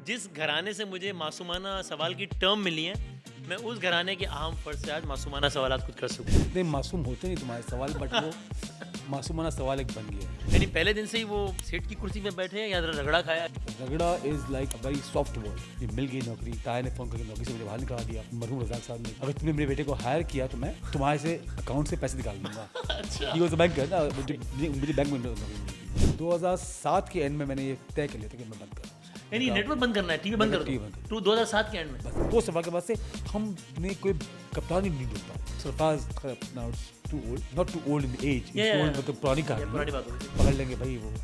जिस घराने से मुझे मासूमाना सवाल की टर्म मिली है, मैं उस घराने के अहम फर्द से आज मासूमाना सवालात खुद कर सकूँ। इतने मासूम होते नहीं तुम्हारे सवाल, बट वो मासूमाना सवाल एक बन गया है। यानी पहले दिन से ही वो सेठ की कुर्सी में बैठे हैं या रगड़ा खाया? रगड़ा is like a very soft word. ये मिल गई नौकरी, ताया ने फोन करके नौकरी से मुझे बाहर निकाल दिया मरहूम रजाक साहब ने। अगर तुमने मेरे बेटे को हायर किया तो मैं तुम्हारे से अकाउंट से पैसे निकाल दूंगा। अच्छा। ही वाज अ बैंकर ना, मुझे बैंक में नौकरी मिली थी। 2007 के एंड में मैंने ये तय कर लिया था कि मैं बंद करूँ। यानी नेटवर्क बंद करना है, टीवी बंद कर TV दो। बंद कर। टू 2007 के एंड में। बस 2 सफा के बाद से हमने कोई कप्तान ही नहीं ढूंढ पाया। Sarfaraz now it's too old, not too old in age, Yeah, yeah, मतलब पुरानी ये कहानी है। पुरानी बात हो गई। पकड़ लेंगे भाई वो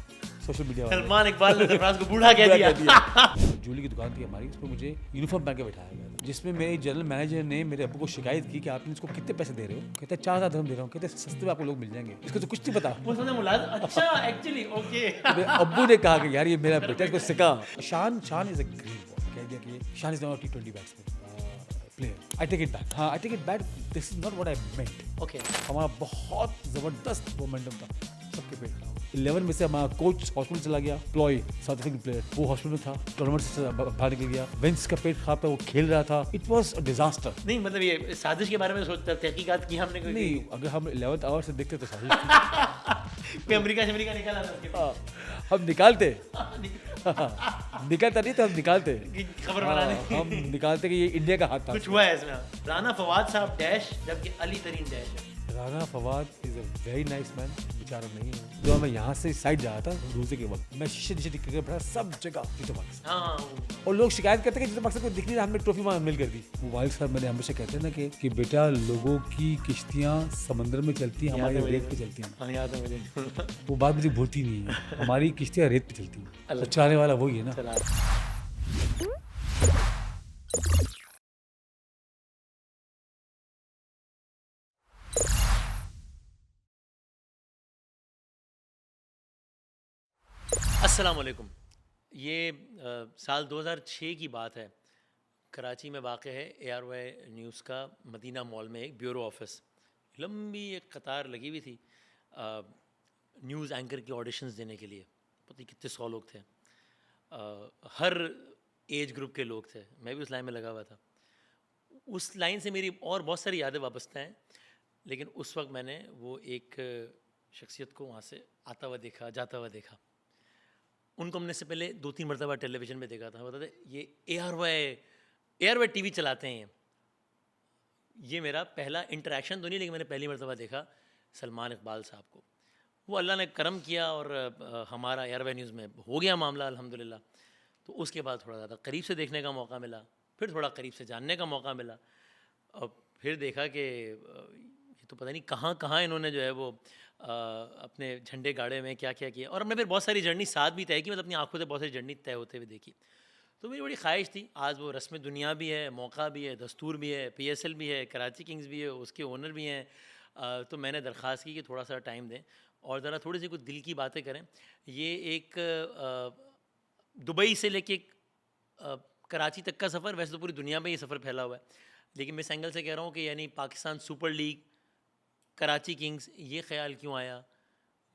सोशल मीडिया वाले। सलमान इकबाल ने सरफराज को बूढ़ा कह दिया। जूली की दुकान थी हमारी, उस पर मुझे यूनिफॉर्म पहन के बैठाया गया था, जिसमें मेरे जनरल मैनेजर ने मेरे अब्बू को शिकायत की कि आपने इसको कितने पैसे दे रहे हो। कहते 4,000 dirham दे रहा हूँ। कहते सस्ते में आपको लोग मिल जाएंगे, इसको तो कुछ नहीं पता। वो समझे मुलाजिम। अच्छा, एक्चुअली ओके। मेरे अब्बू ने कहा कि यार ये मेरा बेटा, इसको सिखा। शान इज अ ग्रेट बॉय। कह दिया कि Shan is not T20 batsman player. I take it back. हाँ, I take it back, this is not what I meant. Okay. हमारा बहुत ज़बरदस्त मोमेंटम था, सबके पेट था। 11 में से हमारा कोच हॉस्पिटल चला गया, प्लॉय साउथ अफ्रीकन प्लेयर, वो हॉस्पिटल में था, टूर्नामेंट से बाहर निकल गया। वेंस का पेट खराब था, वो खेल रहा था। It was a disaster. नहीं मतलब ये साजिश के बारे में सोचते तहकीकात की हमने कोई नहीं, अगर हम 11th आवर से देखते तो साजिश थी। कोई अमेरिका से निकाला था उसके हाँ, हम निकालते बाद। निकलता नहीं तो हम निकालते। कि खबर बनाने हाँ, हम निकालते कि ये इंडिया का हाथ था। कुछ हुआ है इसमें। राना फवाद साहब डैश, जबकि अली तरीन डैश है। Rana Fawad is a very nice man, बेचारा नहीं है। जो मैं यहाँ से साइड जा रहा था रोजे के वक्त, मैं शीशे नीचे टिक कर बैठा, सब जगह जीतो मकसद। हाँ, और लोग शिकायत करते हैं कि जीतो मकसद को दिख नहीं रहा, हमने ट्रॉफी वहाँ मिल कर दी। वो वाइल्ड साहब मैंने हमेशा कहते हैं ना कि बेटा लोगों की किश्तियाँ समंदर में चलती हैं, हमारी रेत पे चलती हैं। हाँ याद है मुझे। वो बात मुझे भूलती नहीं है, हमारी किश्तियाँ रेत पे चलती हैं। तो चलाने वाला वही है ना। चला। अस्सलाम वालेकुम। ये साल 2006 की बात है। कराची में वाक़ है ARY न्यूज़ का मदीना मॉल में एक ब्यूरो ऑफिस। लंबी एक कतार लगी हुई थी न्यूज़ एंकर की ऑडिशंस देने के लिए। पता नहीं कितने 100 लोग थे। हर एज ग्रुप के लोग थे। मैं भी उस लाइन में लगा हुआ था। उस लाइन से मेरी और बहुत सारी यादें वाबस्ता हैं, लेकिन उस वक्त मैंने वो एक शख्सियत को वहाँ से आता हुआ देखा, जाता हुआ देखा। उनको हमने से पहले 2-3 मरतबा टेलीविज़न में देखा था। बताते ये ARY TV चलाते हैं। ये मेरा पहला इंटरेक्शन तो नहीं, लेकिन मैंने पहली मरतबा देखा सलमान इकबाल साहब को। वो अल्लाह ने करम किया और हमारा ARY न्यूज़ में हो गया मामला अल्हम्दुलिल्लाह। तो उसके बाद थोड़ा ज़्यादा करीब से देखने का मौका मिला, फिर थोड़ा करीब से जानने का मौका मिला, और फिर देखा कि ये तो पता नहीं कहाँ कहाँ इन्होंने जो है वो अपने झंडे गाड़े में क्या क्या किया। और हमने फिर बहुत सारी जर्नी साथ भी तय की, मतलब अपनी आंखों से बहुत सारी जर्नी तय होते हुए देखी। तो मेरी बड़ी ख्वाहिश थी, आज वो रस्म दुनिया भी है, मौका भी है, दस्तूर भी है, PSL भी है, कराची किंग्स भी है, उसके ओनर भी हैं। तो मैंने दरख्वास्त की कि थोड़ा सा टाइम दें और ज़रा थोड़ी सी कुछ दिल की बातें करें। ये एक दुबई से लेके कराची तक का सफ़र, वैसे तो पूरी दुनिया में ये सफ़र फैला हुआ है, लेकिन मैं इस एंगल से कह रहा हूँ कि यानी Pakistan super league, Karachi Kings, ये ख्याल क्यों आया,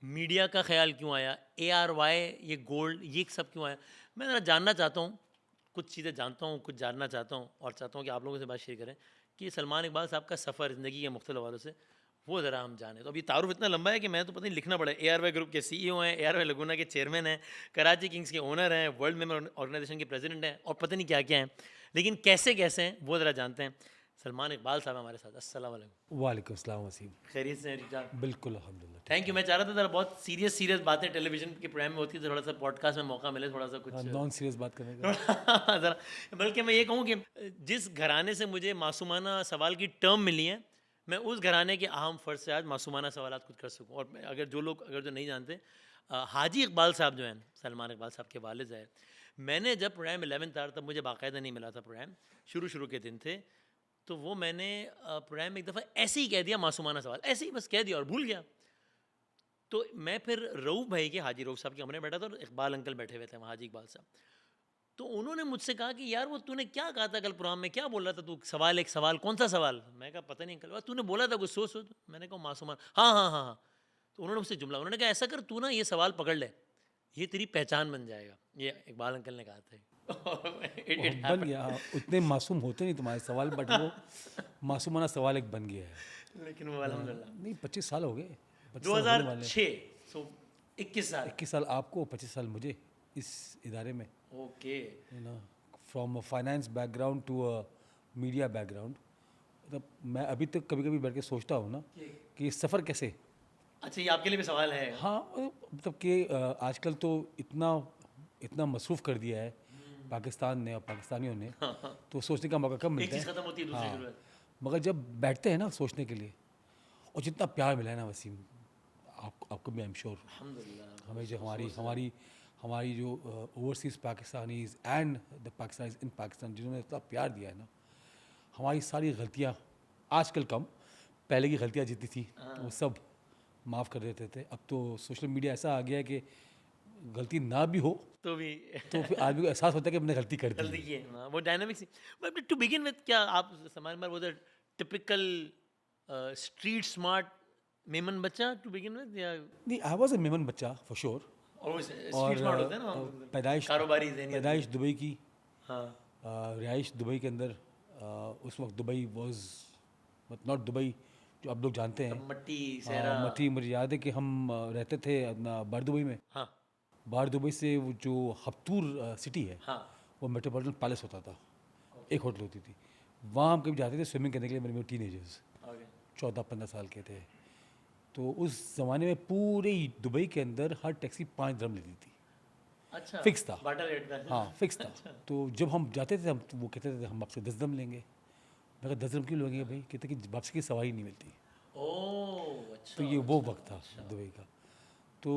मीडिया का ख्याल क्यों आया, ARY ये गोल्ड, ये सब क्यों आया। मैं ज़रा जानना चाहता हूँ, कुछ चीज़ें जानता हूँ, कुछ जानना चाहता हूँ, और चाहता हूँ कि आप लोगों से बात शेयर करें कि सलमान इकबाल साहब का सफ़र ज़िंदगी के मुख्तलिफ हवालों से, वो ज़रा हम जानें। तो अभी तारुफ इतना लंबा है कि मैं तो पता नहीं लिखना पड़ा है। ARY ग्रुप के CEO हैं, ARY लगुना के चेयरमैन हैं, कराची किंग्स के ओनर हैं, वर्ल्ड मेंबर ऑर्गेनाइजेशन के प्रेसिडेंट हैं, और पता नहीं क्या क्या हैं, लेकिन कैसे कैसे हैं वो ज़रा जानते हैं। सलमान इकबाल साहब हमारे साथ। अस्सलाम वालेकुम। वालेकुम अस्सलाम वसीम। खैरियत से हैं ठीक ठाक? बिल्कुल अल्हम्दुलिल्लाह। Thank you. मैं चाह रहा था ज़रा बहुत सीरियस बातें टेलीविज़न के प्रोग्राम में होती है, तो थोड़ा सा पॉडकास्ट में मौका मिले थोड़ा सा कुछ नॉन सीरियस बात करने का। ज़रा, बल्कि मैं ये कहूँ कि जिस घराने से मुझे मासूमाना सवाल की टर्म मिली है, मैं उस घराने के अहम फ़र्द से आज मासूमाना सवालात खुद कर सकूँ। और अगर जो नहीं जानते, हाजी इकबाल साहब जो हैं, सलमान इकबाल साहब के वालिद हैं। मैंने जब प्रोग्राम 11th आवर, तब मुझे बाकायदा नहीं मिला था प्रोग्राम, शुरू के दिन थे, तो वो मैंने प्रोग्राम में एक दफ़ा ऐसे ही कह दिया मासूमाना सवाल, ऐसे ही बस कह दिया और भूल गया। तो मैं फिर रऊफ़ भाई के, हाजी रऊफ़ साहब के कमरे में बैठा था और इकबाल अंकल बैठे हुए थे वहाँ, हाजी इकबाल साहब। तो उन्होंने मुझसे कहा कि यार वो तूने क्या कहा था कल प्रोग्राम में, क्या बोल रहा था तू, एक सवाल कौन सा सवाल। मैं कहा पता नहीं अंकल, तूने बोला था कुछ, सोच। मैंने कहा मासूमान, हाँ। तो उन्होंने मुझसे जुमला, उन्होंने कहा ऐसा कर तू ना ये सवाल पकड़ ले, ये तेरी पहचान बन जाएगा। ये इकबाल अंकल ने कहा था। it बन गया, हाँ, उतने मासूम होते नहीं तुम्हारे सवाल, बट वो मासूमाना सवाल एक बन गया है। लेकिन वो अल्हम्दुलिल्लाह नहीं, 25 साल हो गए, 25 साल होने वाले। 2006, सो 21 साल। 21 साल आपको, 25 साल मुझे इस इदारे में, okay. You know, from a finance background to a media background. मतलब मैं अभी तक कभी कभी बैठ के सोचता हूँ ना कि सफ़र कैसे, अच्छा, ये आपके लिए भी सवाल है। हाँ, मतलब कि आजकल तो इतना इतना मसरूफ़ कर दिया है पाकिस्तान ने और पाकिस्तानियों ने, तो सोचने का मौका कब एक मिलता चीज़ है। खत्म होती है दूसरी शुरू हाँ, है। मगर जब बैठते हैं ना सोचने के लिए, और जितना प्यार मिला है ना वसीम, आपको भी आई एम श्योर, अल्हम्दुलिल्लाह। हमें जो हमारी हमारी हमारी जो overseas Pakistanis and the Pakistanis in Pakistan जिन्होंने इतना प्यार दिया है ना, हमारी सारी गलतियाँ आजकल कम, पहले की गलतियाँ जितनी थी वो सब माफ़ कर देते थे। अब तो सोशल मीडिया ऐसा आ गया है कि गलती ना भी हो तो भी तो फिर आदमी को एहसास होता है कि मैंने गलती कर दी जल्दी है। किए, हाँ, वो dynamics. But to begin with, क्या आप समाज में वो टिपिकल स्ट्रीट स्मार्ट मेमन बच्चा टू बिगिन विद, या नहीं, आई वॉज अ मेमन बच्चा फॉर श्योर। स्ट्रीट और स्मार्ट होते हैं ना, पैदाइश कारोबारी ज़हनियत। पैदाइश दुबई की, हाँ। रिहाइश दुबई के अंदर। उस वक्त दुबई वॉज नॉट दुबई जो आप लोग जानते हैं। मट्टी सहरा। मठी, मुझे याद है कि हम रहते थे अपना बार दुबई में। हाँ बार दुबई से वो जो हफ्तूर सिटी है, हाँ। वो मेट्रोपॉलिटन पैलेस होता था, एक होटल होती थी, वहाँ हम कभी जाते थे स्विमिंग करने के लिए। मेरे टीनेजर्स ओके। 14-15 साल के थे। तो उस ज़माने में पूरे ही दुबई के अंदर हर टैक्सी 5 dirham लेती थी, अच्छा, फिक्स था। बाटा रेट था। हाँ, फिक्स था। तो जब हम जाते थे, हम तो वो कहते थे हम आपसे 10 dirham लेंगे। मैं कहा 10 dirham क्यों लेंगे भाई? कहते कि वापसी की सवारी नहीं मिलती। ओह अच्छा। तो ये वो वक्त था दुबई का। तो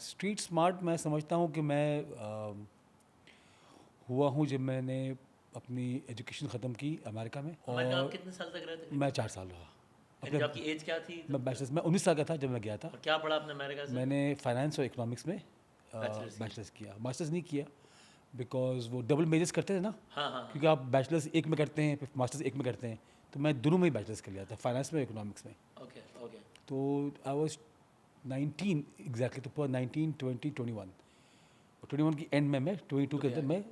स्ट्रीट स्मार्ट मैं समझता हूँ कि मैं हुआ हूँ जब मैंने अपनी एजुकेशन ख़त्म की अमेरिका में। अमेरिका आप और कितने साल तक रहे थे? मैं 4 साल रहा। यानी आपकी एज क्या थी? मैं बैचलर्स में 19 साल का था जब मैं गया था। और क्या पढ़ा आपने अमेरिका से? मैंने फाइनेंस और इकोनॉमिक्स में Bachelor's बैचलर्स किया, मास्टर्स नहीं किया, बिकॉज वो डबल मेजर्स करते थे ना। हाँ हाँ। क्योंकि आप बैचलर्स एक में करते हैं फिर मास्टर्स एक में करते हैं, तो मैं दोनों में ही बैचलर्स कर लिया था, फाइनेंस में, इकोनॉमिक्स में। Okay okay. तो आई वॉज 19 एग्जैक्टली, तो पूरा 19, 20, 21 और 21 की एंड में मैं 22 के अंदर मैं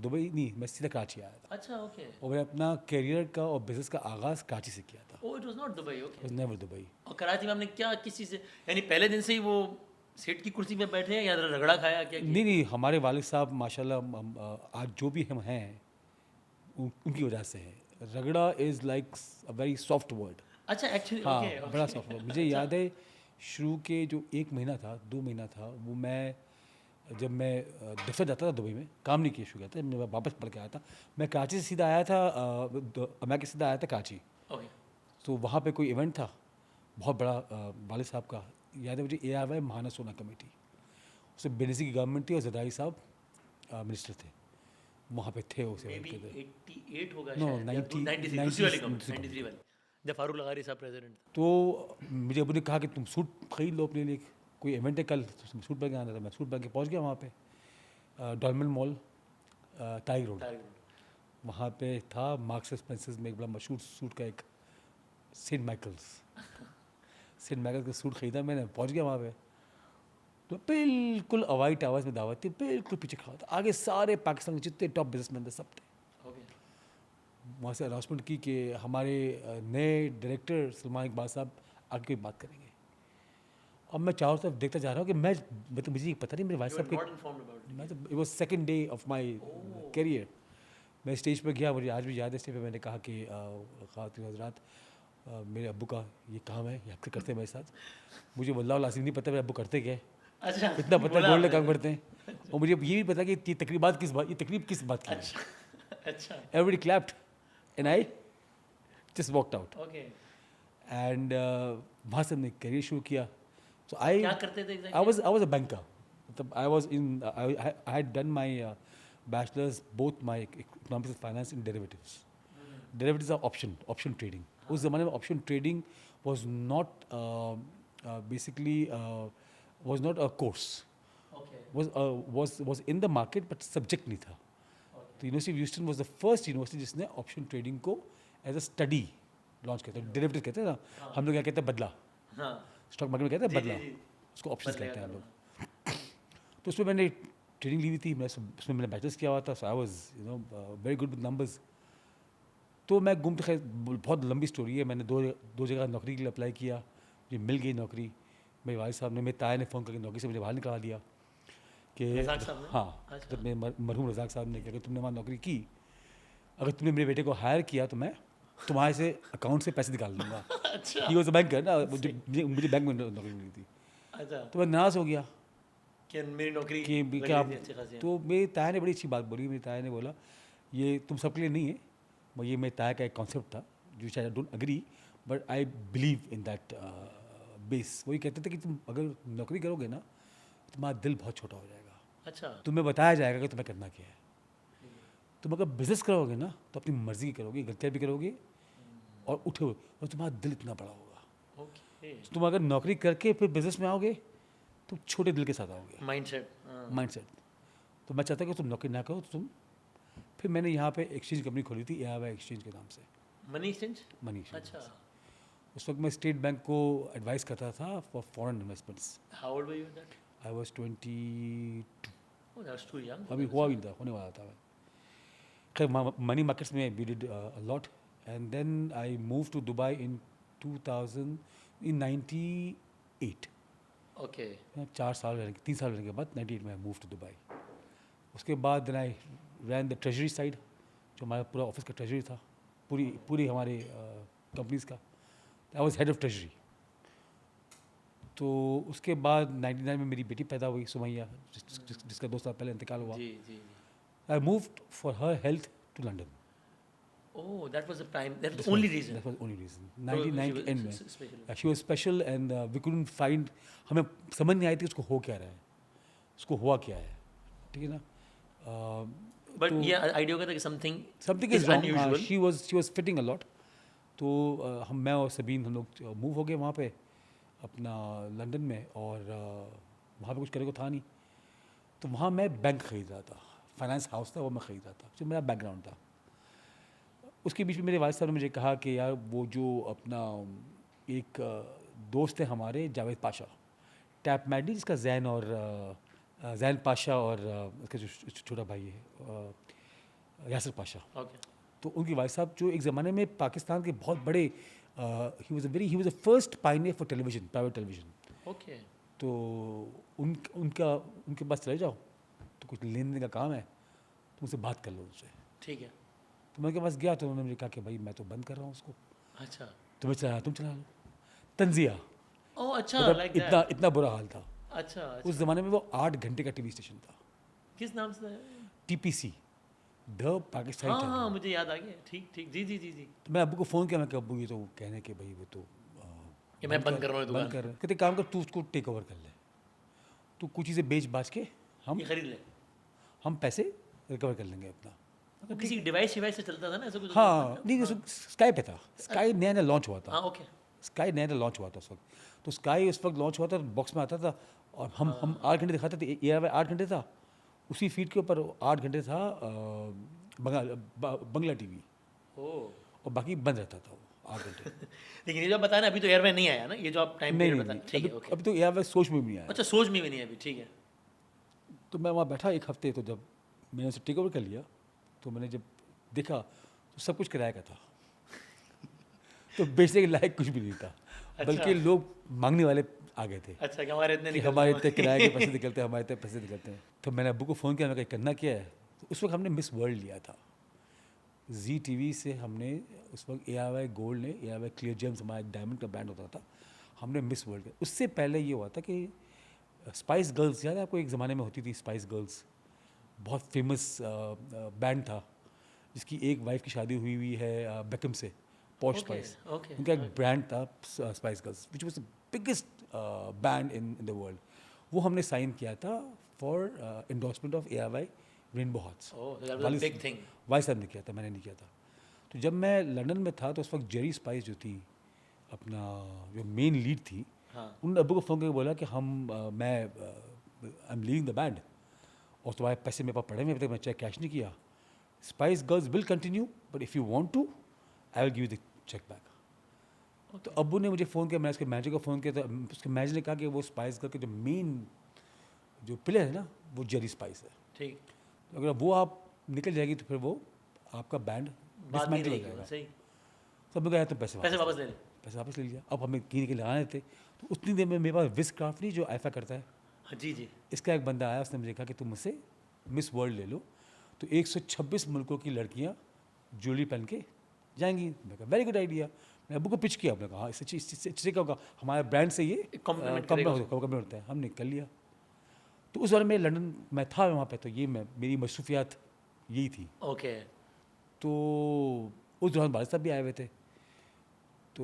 दुबई नहीं, मैं सीधा कराची आया था। अच्छा ओके। और मैंने अपना करियर का और बिजनेस का आगाज़ कराची से किया था। Oh, it was not Dubai. Okay. Was never Dubai. और कराची में आपने क्या, किस चीज़ से, यानी पहले दिन से ही वो सीट की कुर्सी पे बैठे हैं या रगड़ा खाया, क्या किया? नहीं नहीं, हमारे वालिद साहब माशाल्लाह आज जो भी हम हैं उनकी वजह से है। रगड़ा is like a very soft word. अच्छा एक्चुअली। हाँ, ओके बड़ा सॉफ्ट वर्ड। मुझे याद है शुरू के जो 1 महीना था, 2 महीना था, वो मैं जब मैं दफ्तर जाता था दुबई में, काम नहीं किया शुरू किया था, मैं वापस पढ़ के आया था। मैं कराची से सीधा आया था, अमेरिका से सीधा आया था कराची। ओके। तो वहाँ पे कोई इवेंट था बहुत बड़ा, वालिद साहब का, याद है मुझे, ARY महाना सोना कमेटी, उसमें बेनज़ीर की गवर्नमेंट थी और ज़रदारी साहब मिनिस्टर थे, वहाँ पे थे उस मे इवेंट बी के अंदर। 88 होगा No, शायद, या 93 दूसरी वाली गवर्नमेंट, 93 वाली, जब फारूक लगारी साहब प्रेसिडेंट थे। तो मुझे अबू ने कहा कि तुम सूट खरीद लो अपने लिए, कोई इवेंट है कल, तो सूट पहन के आना था। मैं सूट पहन के पहुँच गया वहाँ पे, डॉलमेन मॉल, टाइगर रोड, वहाँ पे था मार्क्स एंड स्पेंसर्स में एक बड़ा मशहूर सूट का एक सेंट माइकल्स का सूट ख़रीदा मैंने, पहुँच गया वहाँ पे। तो बिल्कुल अवाई टावर्स में दावत थी, बिल्कुल पीछे खड़ा था, आगे सारे पाकिस्तान के जितने टॉप बिजनेसमैन थे सब थे। ओके। वहाँ से अनाउंसमेंट की कि हमारे नए डायरेक्टर सलमान इकबाल साहब आगे कोई बात करेंगे। अब मैं चारों तरफ देखता जा रहा हूँ कि मैं, मतलब मुझे पता नहीं मेरे भाई साहब के, नॉट इन्फॉर्म्ड अबाउट इट। मैं तो, it was second day of my career. मैं स्टेज पर गया, मुझे आज भी याद है, स्टेज पे मैंने कहा कि ख़वातीन हज़रात, मेरे अब्बू का ये काम है, ये अक्सर करते हैं मेरे साथ। मुझे वल्लाह लाज़िम नहीं पता मेरे अब्बू करते क्या है, अच्छा, इतना पता है गोल्ड काम करते हैं। और मुझे ये भी पता कि ये तकरीब किस बात की है। अच्छा Everybody clapped and I just walked out. Okay. And वहाँ से हमने करियर शुरू किया। So क्या करते थे I was a banker. मतलब I was in I had done my bachelor's, both my economics and finance in derivatives. Derivatives are option trading. उस ज़माने में option trading was not basically was not a course. Okay. Was in the market but subject नहीं था। तो university of Houston was the first university जिसने option trading को as a study launch किया था। डेरिवेटिव कहते हैं ना, हम लोग क्या कहते हैं, बदला, हाँ स्टॉक मार्केट में कहते हैं जी, बदला, जी, जी। उसको ऑप्शंस बदलेगा कहते हैं हम करना। लोग। तो उसमें मैंने ट्रेनिंग ली हुई थी, मैं उसमें मैंने बैचलर्स किया हुआ था, so I was very good with numbers. तो मैं गुम तो खैर बहुत लंबी स्टोरी है। मैंने दो जगह नौकरी के लिए अप्लाई किया, मुझे मिल गई नौकरी। मेरे वालिद साहब ने, मेरे ताया ने फ़ोन करके नौकरी से मुझे बाहर निकाल दिया कि रज़ाक साहब ने? हाँ, अच्छा। तो मेरे मरहूम रज़ाक साहब ने कि अगर तुमने वहाँ नौकरी की, अगर तुमने मेरे बेटे को हायर किया तो मैं तुम्हारे से अकाउंट से पैसे निकाल लूँगा। अच्छा। ही वॉज अ बैंकर ना, मुझे बैंक में नौकरी मिली थी। अच्छा, तो मैं नाराज़ हो गया कि मेरी नौकरी कि लग क्या। रही थी अच्छी खासी। तो मेरे ताया ने बड़ी अच्छी बात बोली। मेरे ताया ने बोला, ये तुम सबके लिए नहीं है, ये मेरे ताया का एक कॉन्सेप्ट था जो शायद I don't agree, but I believe in that base. वही कहते थे कि तुम अगर नौकरी करोगे ना, तुम्हारा दिल बहुत छोटा हो जाएगा, अच्छा। तुम्हें बताया जाएगा कि तुम्हें करना क्या है। तुम अगर बिजनेस करोगे ना तो अपनी मर्जी की करोगे, गलतियाँ भी करोगे और उठोगे, और तुम्हारा दिल इतना बड़ा होगा। ओके। तुम अगर नौकरी करके फिर बिजनेस में आओगे, तुम छोटे दिल के साथ आओगे, माइंडसेट। माइंडसेट। तो मैं चाहता कि तुम नौकरी ना करो, तो तुम फिर मैंने यहाँ पे एक्सचेंज कंपनी खोली थी, एआरवाई एक्सचेंज के नाम से, मनी एक्सचेंज। Money exchange. अच्छा। उस वक्त मैं स्टेट बैंक को एडवाइस करता था for foreign investments. How old were you that? I was 22, oh, that's too young. अभी हुआ भी था, होने वाला था मैं। खैर मनी मार्केट्स में we did a lot, and then I move to Dubai in 2000 in 98। Okay. 4 साल रहने 3 साल रहने के बाद 98 में मूव टू दुबई। उसके बाद then I ran the treasury side, जो हमारा पूरा ऑफिस का ट्रेजरी था, पूरी हमारे कंपनीज का। I was head of treasury. तो उसके बाद 99 में मेरी बेटी पैदा हुई, सुमैया, जिसका 2 साल पहले इंतकाल हुआ। जी जी जी। I moved for her health to London. Oh, that was the prime, that was only reason. That was the only reason. 99 के end में स्पेशल। she was special and we couldn't find, हमें समझ नहीं आई थी उसको हो क्या रहा है, उसको हुआ क्या है, ठीक है ना। बट ये आइडिया होगा था कि something something is wrong. She was fitting a lot. तो हम, मैं और सबीन, हम लोग मूव हो गए वहाँ पे अपना लंदन में, और वहाँ पे कुछ करने को था नहीं। तो वहाँ मैं बैंक खरीद रहा था, फाइनेंस हाउस था वो मैं खरीद रहा था, जो मेरा बैकग्राउंड था। उसके बीच में मेरे वालिद साहब ने मुझे कहा कि यार वो जो अपना एक दोस्त है हमारे, जावेद पाशा, टैप मैडी, जिसका जैन और जैन पाशा और उसका जो छोटा भाई है यासिर पाशा, ओके। तो उनके वालिद साहब जो एक ज़माने में पाकिस्तान के बहुत बड़े, he was the first Pioneer for television, private television. Okay. तो उनके पास चले जाओ, तो कुछ लेने का काम है, तो उनसे बात कर लो उनसे। ठीक है। तो मैं उनके पास गया, तो उन्होंने मुझे कहा कि भाई मैं तो बंद कर रहा हूँ उसको, अच्छा। तुम चला लो। तंजिया, ओह, अच्छा, मतलब लाइक इतना दैट। इतना बुरा हाल था। अच्छा। उस ज़माने में वो 8 घंटे का टीवी स्टेशन था, किस नाम से? टीपीसी, द पाकिस्तानी हाँ चैनल। हाँ, मुझे याद आ गया। ठीक ठीक, जी जी जी जी। तो मैं अब्बू को फ़ोन किया, मैं कहा अब्बू ये तो कहने के भाई वो तो कि मैं बंद कर रहा हूँ दुकान। बंद कर रहे हैं। कहते काम कर, तू उसको टेक ओवर कर ले, तू कुछ चीज़ें बेच बाच के ये खरीद ले। हम पैसे रिकवर कर लेंगे अपना। वो किसी डिवाइस शिवाइस से चलता था ना, ऐसा कुछ? हाँ, नहीं, स्काई पे था, स्काई नया नया लॉन्च हुआ था। हाँ, ओके। स्काई नया नया लॉन्च हुआ था उस वक्त। तो स्काई उस वक्त लॉन्च हुआ था, बॉक्स में आता था, और हम 8 घंटे दिखाते थे। एआरवाई 8 घंटे था, उसी फीड के ऊपर 8 घंटे था बंगला टीवी, ओह। और बाकी बंद रहता था वो 8 घंटे। लेकिन ये जो आप बताया ना, अभी तो एयरवे नहीं आया ना, ये जो आप टाइम नहीं पीरियड नहीं, बताया। ठीक है, ओके। अभी तो एआरवाई सोच में भी नहीं आया। अच्छा, सोच में भी नहीं है अभी। ठीक है। तो मैं वहाँ बैठा 1 हफ्ते, तो जब मैंने उसे टेक ओवर कर लिया, तो मैंने जब देखा तो सब कुछ किराए का था। तो बेचने के लायक कुछ भी नहीं था, बल्कि लोग मांगने वाले आ गए थे अच्छा, कि हमारे इतने कि हमारे इतने किराए के पैसे निकलते हैं, हमारे इतने पैसे निकलते हैं। तो मैंने अब्बू को फ़ोन किया, मैं कहा करना क्या है। तो उस वक्त हमने मिस वर्ल्ड लिया था, जी टीवी से हमने, उस वक्त एआरवाई गोल्ड ने, एआरवाई क्लियर जेम्स हमारा एक डायमंड का ब्रांड होता था, हमने मिस वर्ल्ड किया। उससे पहले ये हुआ था कि स्पाइस गर्ल्स, याद है आपको, एक ज़माने में होती थी स्पाइस गर्ल्स, बहुत फेमस बैंड था, जिसकी एक वाइफ की शादी हुई है बेकम से, पॉश स्पाइस। ओके। उनका एक ब्रांड था Spice Girls, which was the biggest band in the world. वो हमने साइन किया था for endorsement of ARY Rainbow Hots. Oh, that was a big thing. वाई साहब ने किया था, मैंने नहीं किया था। तो जब मैं लंदन में था, तो उस वक्त जेरी स्पाइस जो थी, अपना जो मेन लीड थी, हाँ। उन्होंने अब्बू को फ़ोन करके बोला कि मैं I am leaving the band, और तुम्हारे पैसे मेरे पास पड़े हुए, अभी तक मैं चेक कैश नहीं किया। Spice Girls will continue, but if you want to, I will give you the cheque back. तो अब्बू ने मुझे फ़ोन किया, मैं उसके मैनेजर को फ़ोन किया, तो उसके मैनेजर ने कहा कि वो स्पाइस गर्ल के जो मेन जो पिलर है ना, वो जेरी स्पाइस है। ठीक, तो अगर वो आप निकल जाएगी तो फिर वो आपका बैंड बात नहीं डिसमेंटल हो रहेगी, जाएगा। सही, सब लोग आया तो पैसे पैसे वापस ले लें। पैसे वापस ले लिया। अब हमें कीन के लगाने थे, तो उतनी देर में मेरे पास विस्क्राफ्ट नहीं जो ऐसा करता है, हाँ, जी जी, इसका एक बंदा आया, उसने मुझे कहा कि तुम मुझसे मिस वर्ल्ड ले लो, तो 126 मुल्कों की लड़कियां ज्वेलरी पहन के जाएंगी। मैं कहा वेरी गुड आइडिया। मैं अबू को पिच किया, अपने कहा इससे क्या होगा, हमारे ब्रांड से ये कॉम्प्लीमेंट कम होता है। हमने कर लिया। तो उस बार मैं लंदन में था वहाँ पे, तो ये मेरी मसरूफियात यही थी। ओके, तो उस दौरान वालिद साहब भी आए हुए थे, तो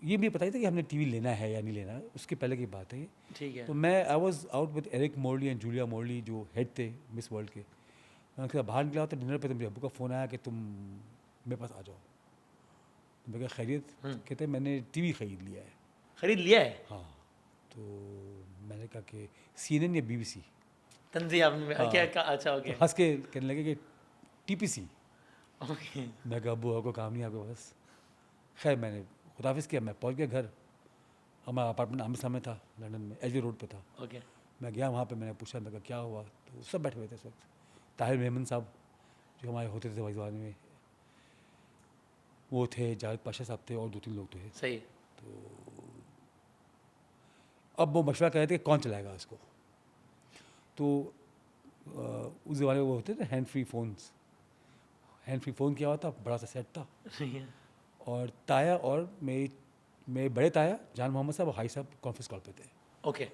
ये मुझे पता ही था कि हमने टीवी लेना है या नहीं लेना है, उसके पहले की बात है ये। ठीक है, तो मैं I was out with Eric Morley and Julia Morley, जो हेड थे मिस वर्ल्ड के। मैं उनके साथ बाहर निकला तो डिनर पे, तो मेरे अब्बू का फ़ोन आया कि तुम मेरे पास आ जाओ। तो मैं कहा खैरियत? कहते मैंने टीवी ख़रीद लिया है। खरीद लिया है, हाँ। तो मैंने कहा कि CNN या BBC? तंजी आपने क्या क्या, अच्छा ओके, तो हंस के कहने लगे कि TPC। ओके, मैं कहा अब्बू आपको काम नहीं आपके पास। खैर मैंने खुदाफिज किया, मैं पहुंच गया घर। हमारा अपार्टमेंट आमने सामने था, लंदन में एजी रोड पे था। ओके, मैं गया वहाँ पे, मैंने पूछा, मैं कहा क्या हुआ, तो सब बैठे हुए थे इस वक्त। ताहिर मेमन साहब जो हमारे होते थे वाइजवानी में, वो थे, जावेद पाशा साहब थे, और 2-3 लोग थे। सही, अब वो मशवरा कर रहे थे कि कौन चलाएगा इसको। तो उस ज़माने में वो होते थे hand free phones. Hand free phone क्या होता, बड़ा सा सेट था, ठीक है, और ताया और मेरे बड़े ताया जान मोहम्मद साहब और हाई साहब कॉन्फ्रेंस कॉल पे थे। ओके,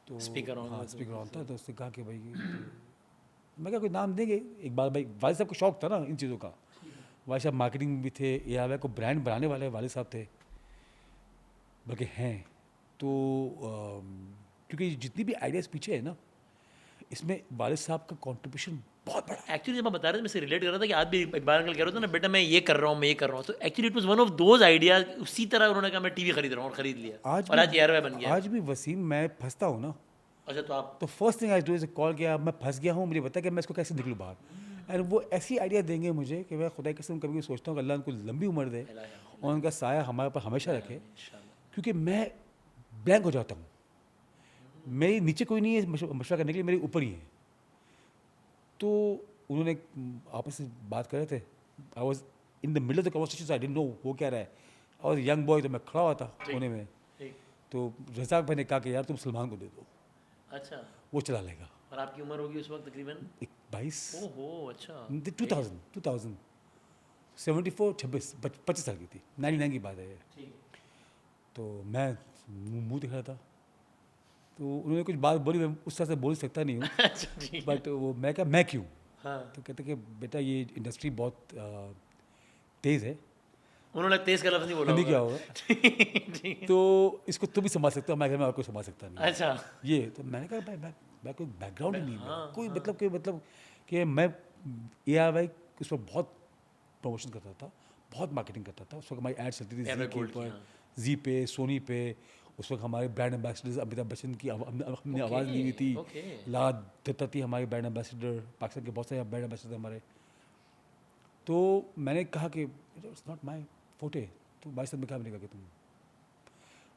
तो स्पीकर ऑन, हाँ स्पीकर ऑन था। तो उसने कहा कि भाई मैं क्या कोई नाम देंगे एक बार, भाई वालिद साहब को शौक था ना इन चीज़ों का। वालिद साहब मार्केटिंग में भी थे, ARY को ब्रांड बनाने वाले वालिद साहब थे, बल्कि हैं। तो क्योंकि जितनी भी आइडियाज़ पीछे है ना, इसमें वालिद साहब का कॉन्ट्रीब्यूशन बहुत बड़ा है। एक्चुअली जब मैं बता रहा था, मैं से रिलेट कर रहा था कि आज भी इकबाल अंकल कह रहे थे ना, बेटा मैं ये कर रहा हूँ, मैं ये कर रहा हूँ, तो actually it was one of those ideas. उसी तरह उन्होंने कहा मैं टीवी खरीद रहा हूँ, और खरीद लिया, और आज एयरवे बन गया। आज भी वसीम मैं फंसता हूँ ना, अच्छा, तो आप तो first thing I do is call किया, मैं फंस गया हूँ, मुझे बता कि मैं इसको कैसे निकलूँ बाहर। एंड वो ऐसी आइडिया देंगे मुझे कि मैं खुदा की कसम कभी सोचता हूँ कि अल्लाह उनको लंबी उम्र दे और उनका साया हमारे ऊपर हमेशा रखे, क्योंकि मैं ब्लैंक हो जाता हूँ। मेरी नीचे कोई नहीं है मशवरा करने के लिए, मेरे ऊपर ही है। तो उन्होंने आपस में बात कर रहे थे, I was in the middle of the conversation, I didn't know वो क्या रहा है। आई वॉज यंग बॉय, तो मैं खड़ा हुआ था कोने में। तो रज़ाक भाई ने कहा कि यार तुम सलमान को दे दो, अच्छा, वो चला लेगा। और आपकी उम्र होगी उस वक्त तकरीबन 22, ओहो, अच्छा, 2000 74, 25 साल की थी, 99 की बात है ये। ठीक, तो मैं मुंह दिखा रहा था, तो उन्होंने कुछ बात बोली, मैं उस तरह से बोल सकता नहीं हूँ, अच्छा, ठीक, बट वो मैं क्या, मैं क्यों। हाँ, तो कहते कि बेटा ये इंडस्ट्री बहुत तेज़ है, उन्होंने तेज का लफ्ज़ नहीं बोला नहीं क्या होगा। होगा, ठीक, तो इसको तुम भी संभाल सकते हो, मैं घर में और कोई संभाल सकता नहीं। अच्छा, ये तो मैंने कहा भाई मैं कोई बैकग्राउंड ही नहीं है, कोई मतलब कि मैं ARY उस पर बहुत प्रमोशन करता था, बहुत मार्केटिंग करता था। उस वक्त हमारी एड चलती थी ARY Gold की, जी पे, सोनी पे। उस वक्त हमारे ब्रांड एम्बेसडर्स अमिताभ बच्चन की हमने आवाज़ ली हुई थी, ला दत्ता थी हमारी ब्रांड एम्बेसडर, पाकिस्तान के बहुत सारे ब्रांड एम्बेसडर हमारे। तो मैंने कहा कि इट्स नॉट माई फोटे। तो भाई साहब ने कहा, मैंने कहा कि तुम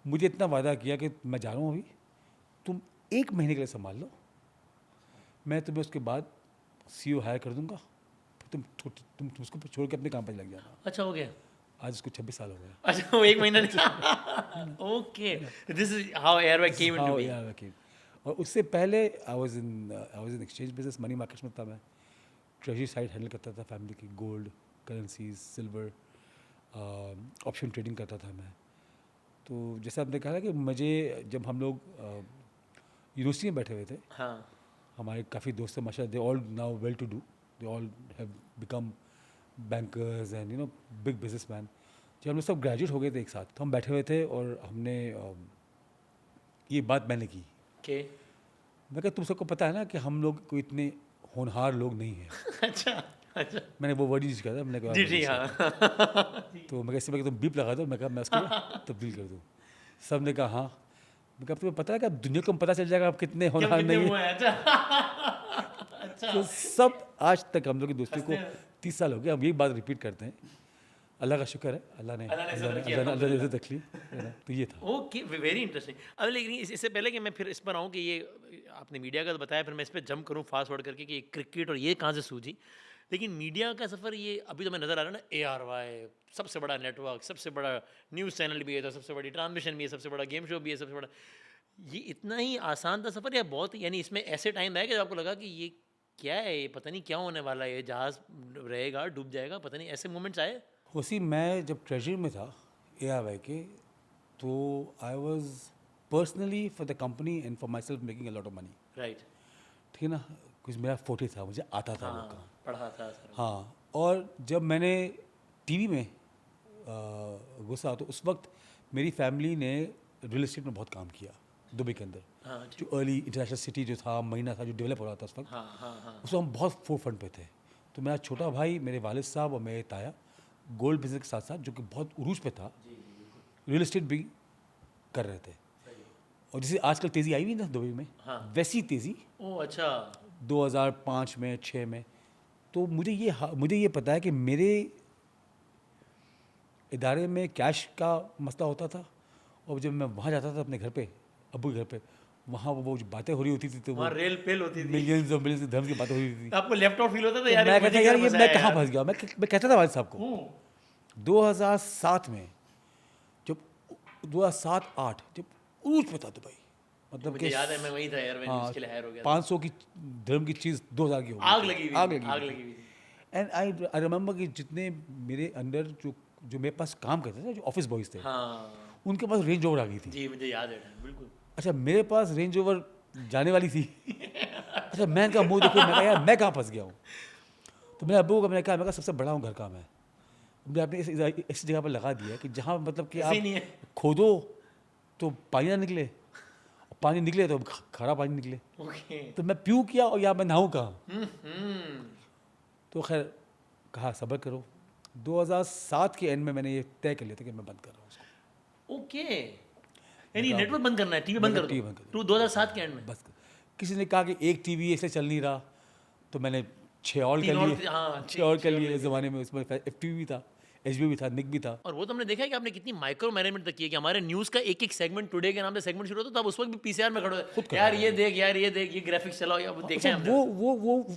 मुझे इतना वादा किया कि मैं जा रहा हूँ अभी, तुम 1 महीने के लिए संभाल लो, मैं तुम्हें उसके बाद CEO हायर कर दूंगा, फिर तुम उसको छोड़ के अपने काम पर लग जाना। अच्छा, हो गया, आज उसको 26 साल हो गए। अच्छा, वो 1 महीना नहीं, okay, this is how ARY came into be. और उससे पहले I was in exchange business, money markets में था मैं, ट्रेजरी साइड हैंडल करता था फैमिली की, gold, currencies, silver, option trading करता था मैं। तो जैसे आपने कहा कि मुझे, जब हम लोग यूनिवर्सिटी में बैठे हुए थे, हाँ, हमारे काफ़ी दोस्त हैं माशाल्लाह, they all now well to do, they all have become bankers and you know big businessmen. जब हम लोग सब ग्रेजुएट हो गए थे एक साथ, तो हम बैठे हुए थे और हमने ये बात मैंने की, के मैं कहा तुम सबको पता है ना कि हम लोग कोई इतने होनहार लोग नहीं हैं। अच्छा, अच्छा, मैंने वो वर्ड यूज किया था, मैंने जी जी, कहा हाँ, तो मैं कैसे, मैं तुम बीप लगा दो, मैं कहा मैं उसको तब्दील कर दूँ। सब ने कहा हाँ। मैं कहा तुम्हें पता है कि अब दुनिया को पता चल जाएगा आप कितने होनहार कितने नहीं हैं। हुए हैं, अच्छा, अच्छा, तो सब आज तक हम लोग की दोस्ती को 30 साल हो गए, हम यही बात रिपीट करते हैं अल्लाह का शुक्र है, अल्लाह ने सब्र किया, अल्लाह ने इज़्ज़त रख ली, है ना? तो ये था। Okay, very interesting. अब लेकिन इससे पहले कि मैं फिर इस पर आऊँ कि ये आपने मीडिया का तो बताया, फिर मैं इस पे जंप करूँ फास्ट फॉरवर्ड करके कि क्रिकेट और ये कहाँ से सूझी। लेकिन मीडिया का सफ़र ये अभी तो मैं नज़र आ रहा है ना, ARY सबसे बड़ा नेटवर्क, सबसे बड़ा न्यूज़ चैनल भी है, तो सबसे बड़ी ट्रांसमिशन भी है, सबसे बड़ा गेम शो भी है, सबसे बड़ा, ये इतना ही आसान था सफ़र या बहुत, यानी इसमें ऐसे टाइम आया कि आपको लगा कि ये क्या है, ये पता नहीं क्या होने वाला है, ये जहाज़ रहेगा डूब जाएगा, पता नहीं, ऐसे मोमेंट्स आए? उसी मैं जब ट्रेजरी में था ARY के, तो I was personally for the company and for my self making a lot of money, right. ठीक है ना? कुछ मेरा फोर्टी था, मुझे आता था वो हाँ, काम। पढ़ा था सर। हाँ, और जब मैंने टीवी में घुसा तो उस वक्त मेरी फैमिली ने रियल एस्टेट में बहुत काम किया दुबई के अंदर। हाँ, जो अर्ली इंटरनेशनल सिटी जो था, महीना था, जो डेवलप हो रहा था उस वक्त, हाँ, हाँ, हाँ। उसमें हम बहुत फोर फ्रंट पे थे। तो मेरा छोटा भाई, मेरे वालिद साहब और मेरे ताया गोल्ड बिजनेस के साथ साथ, जो कि बहुत उरूज पे था, रियल एस्टेट भी कर रहे थे। और जैसे आजकल तेज़ी आई हुई ना दुबई में, हाँ। वैसी तेज़ी ओह अच्छा। 2005 में 6 में। तो मुझे ये पता है कि मेरे इदारे में कैश का मसला होता था, और जब मैं वहाँ जाता था अपने घर पे, अब्बू के घर पे, वहाँ वो जो बातें हो रही होती थी, तो वो वहाँ रेल पेल होती थी, मिलियंस और मिलियंस धर्म की बातें हो रही थी। आपको लेफ्ट आउट फील होता था तो यार, मैं ये कहता मजे यार का ये मजा मैं है कहाँ यार। फंस गया। मैं कहता था वालिद साहब को, हूँ। 2007 में, जब 2007-8 जब उरूज पे था दुबई, मतलब मुझे याद है, मैं वहीं था यार, मैं हाँ, न्यूज़ के लिए हायर हो गया था। 500 की धर्म की चीज़ 2000 की हो गई आग थी। लगी हुई आग थी, लगी आग हुई लगी हुई थी। थी। एंड आई रिमेंबर कि जितने मेरे अंडर जो मेरे पास काम करते थे, जो ऑफिस बॉयज़ थे, हाँ उनके पास रेंज ओवर आ गई थी। जी, मुझे याद है, बिल्कुल। अच्छा, मेरे पास रेंज ओवर जाने वाली थी। अच्छा, मैं इनका मुंह देखो, मैं कहा यार मैं कहाँ फंस गया हूँ। तो मेरे अब्बू को मैंने कहा सबसे बड़ा हूँ घर का मैं। हमने आपने इस जगह पर लगा दिया कि जहाँ मतलब कि ऐसे ही नहीं आप है। खोदो तो पानी ना निकले, और पानी निकले तो खारा पानी निकले। ओके। तो मैं पीऊँ क्या और या मैं नहाऊँ कहाँ? हम्म। तो खैर कहा सब्र करो। 2007 के एंड में मैंने ये तय कर लिया था कि मैं बंद कर रहा हूँ उसको। ओके, यानी नेटवर्क बंद करना है, टीवी बंद कर टीवी दो। बंद कर दो। टू 2007 के एंड में। बस किसी ने कहा कि एक टीवी इसलिए चल नहीं रहा, तो मैंने 6 और कर 3 और, लिए। हाँ, 6 और कर छह और लिए ले इस ज़माने में। उसमें FTV भी था, HBO भी था, निक भी था। और वो तो हमने देखा है कि आपने कितनी माइक्रो मैनेजमेंट तक की है कि हमारे न्यूज़ का एक सेगमेंट टुडे के नाम से सेगमेंट शुरू होता, तो आप उस वक्त भी PCR में खड़े खुद होते, कर यार रहे ये देख, यार ये देख, ये ग्राफिक्स चलाओ, या वो देखा अच्छा, है हमने।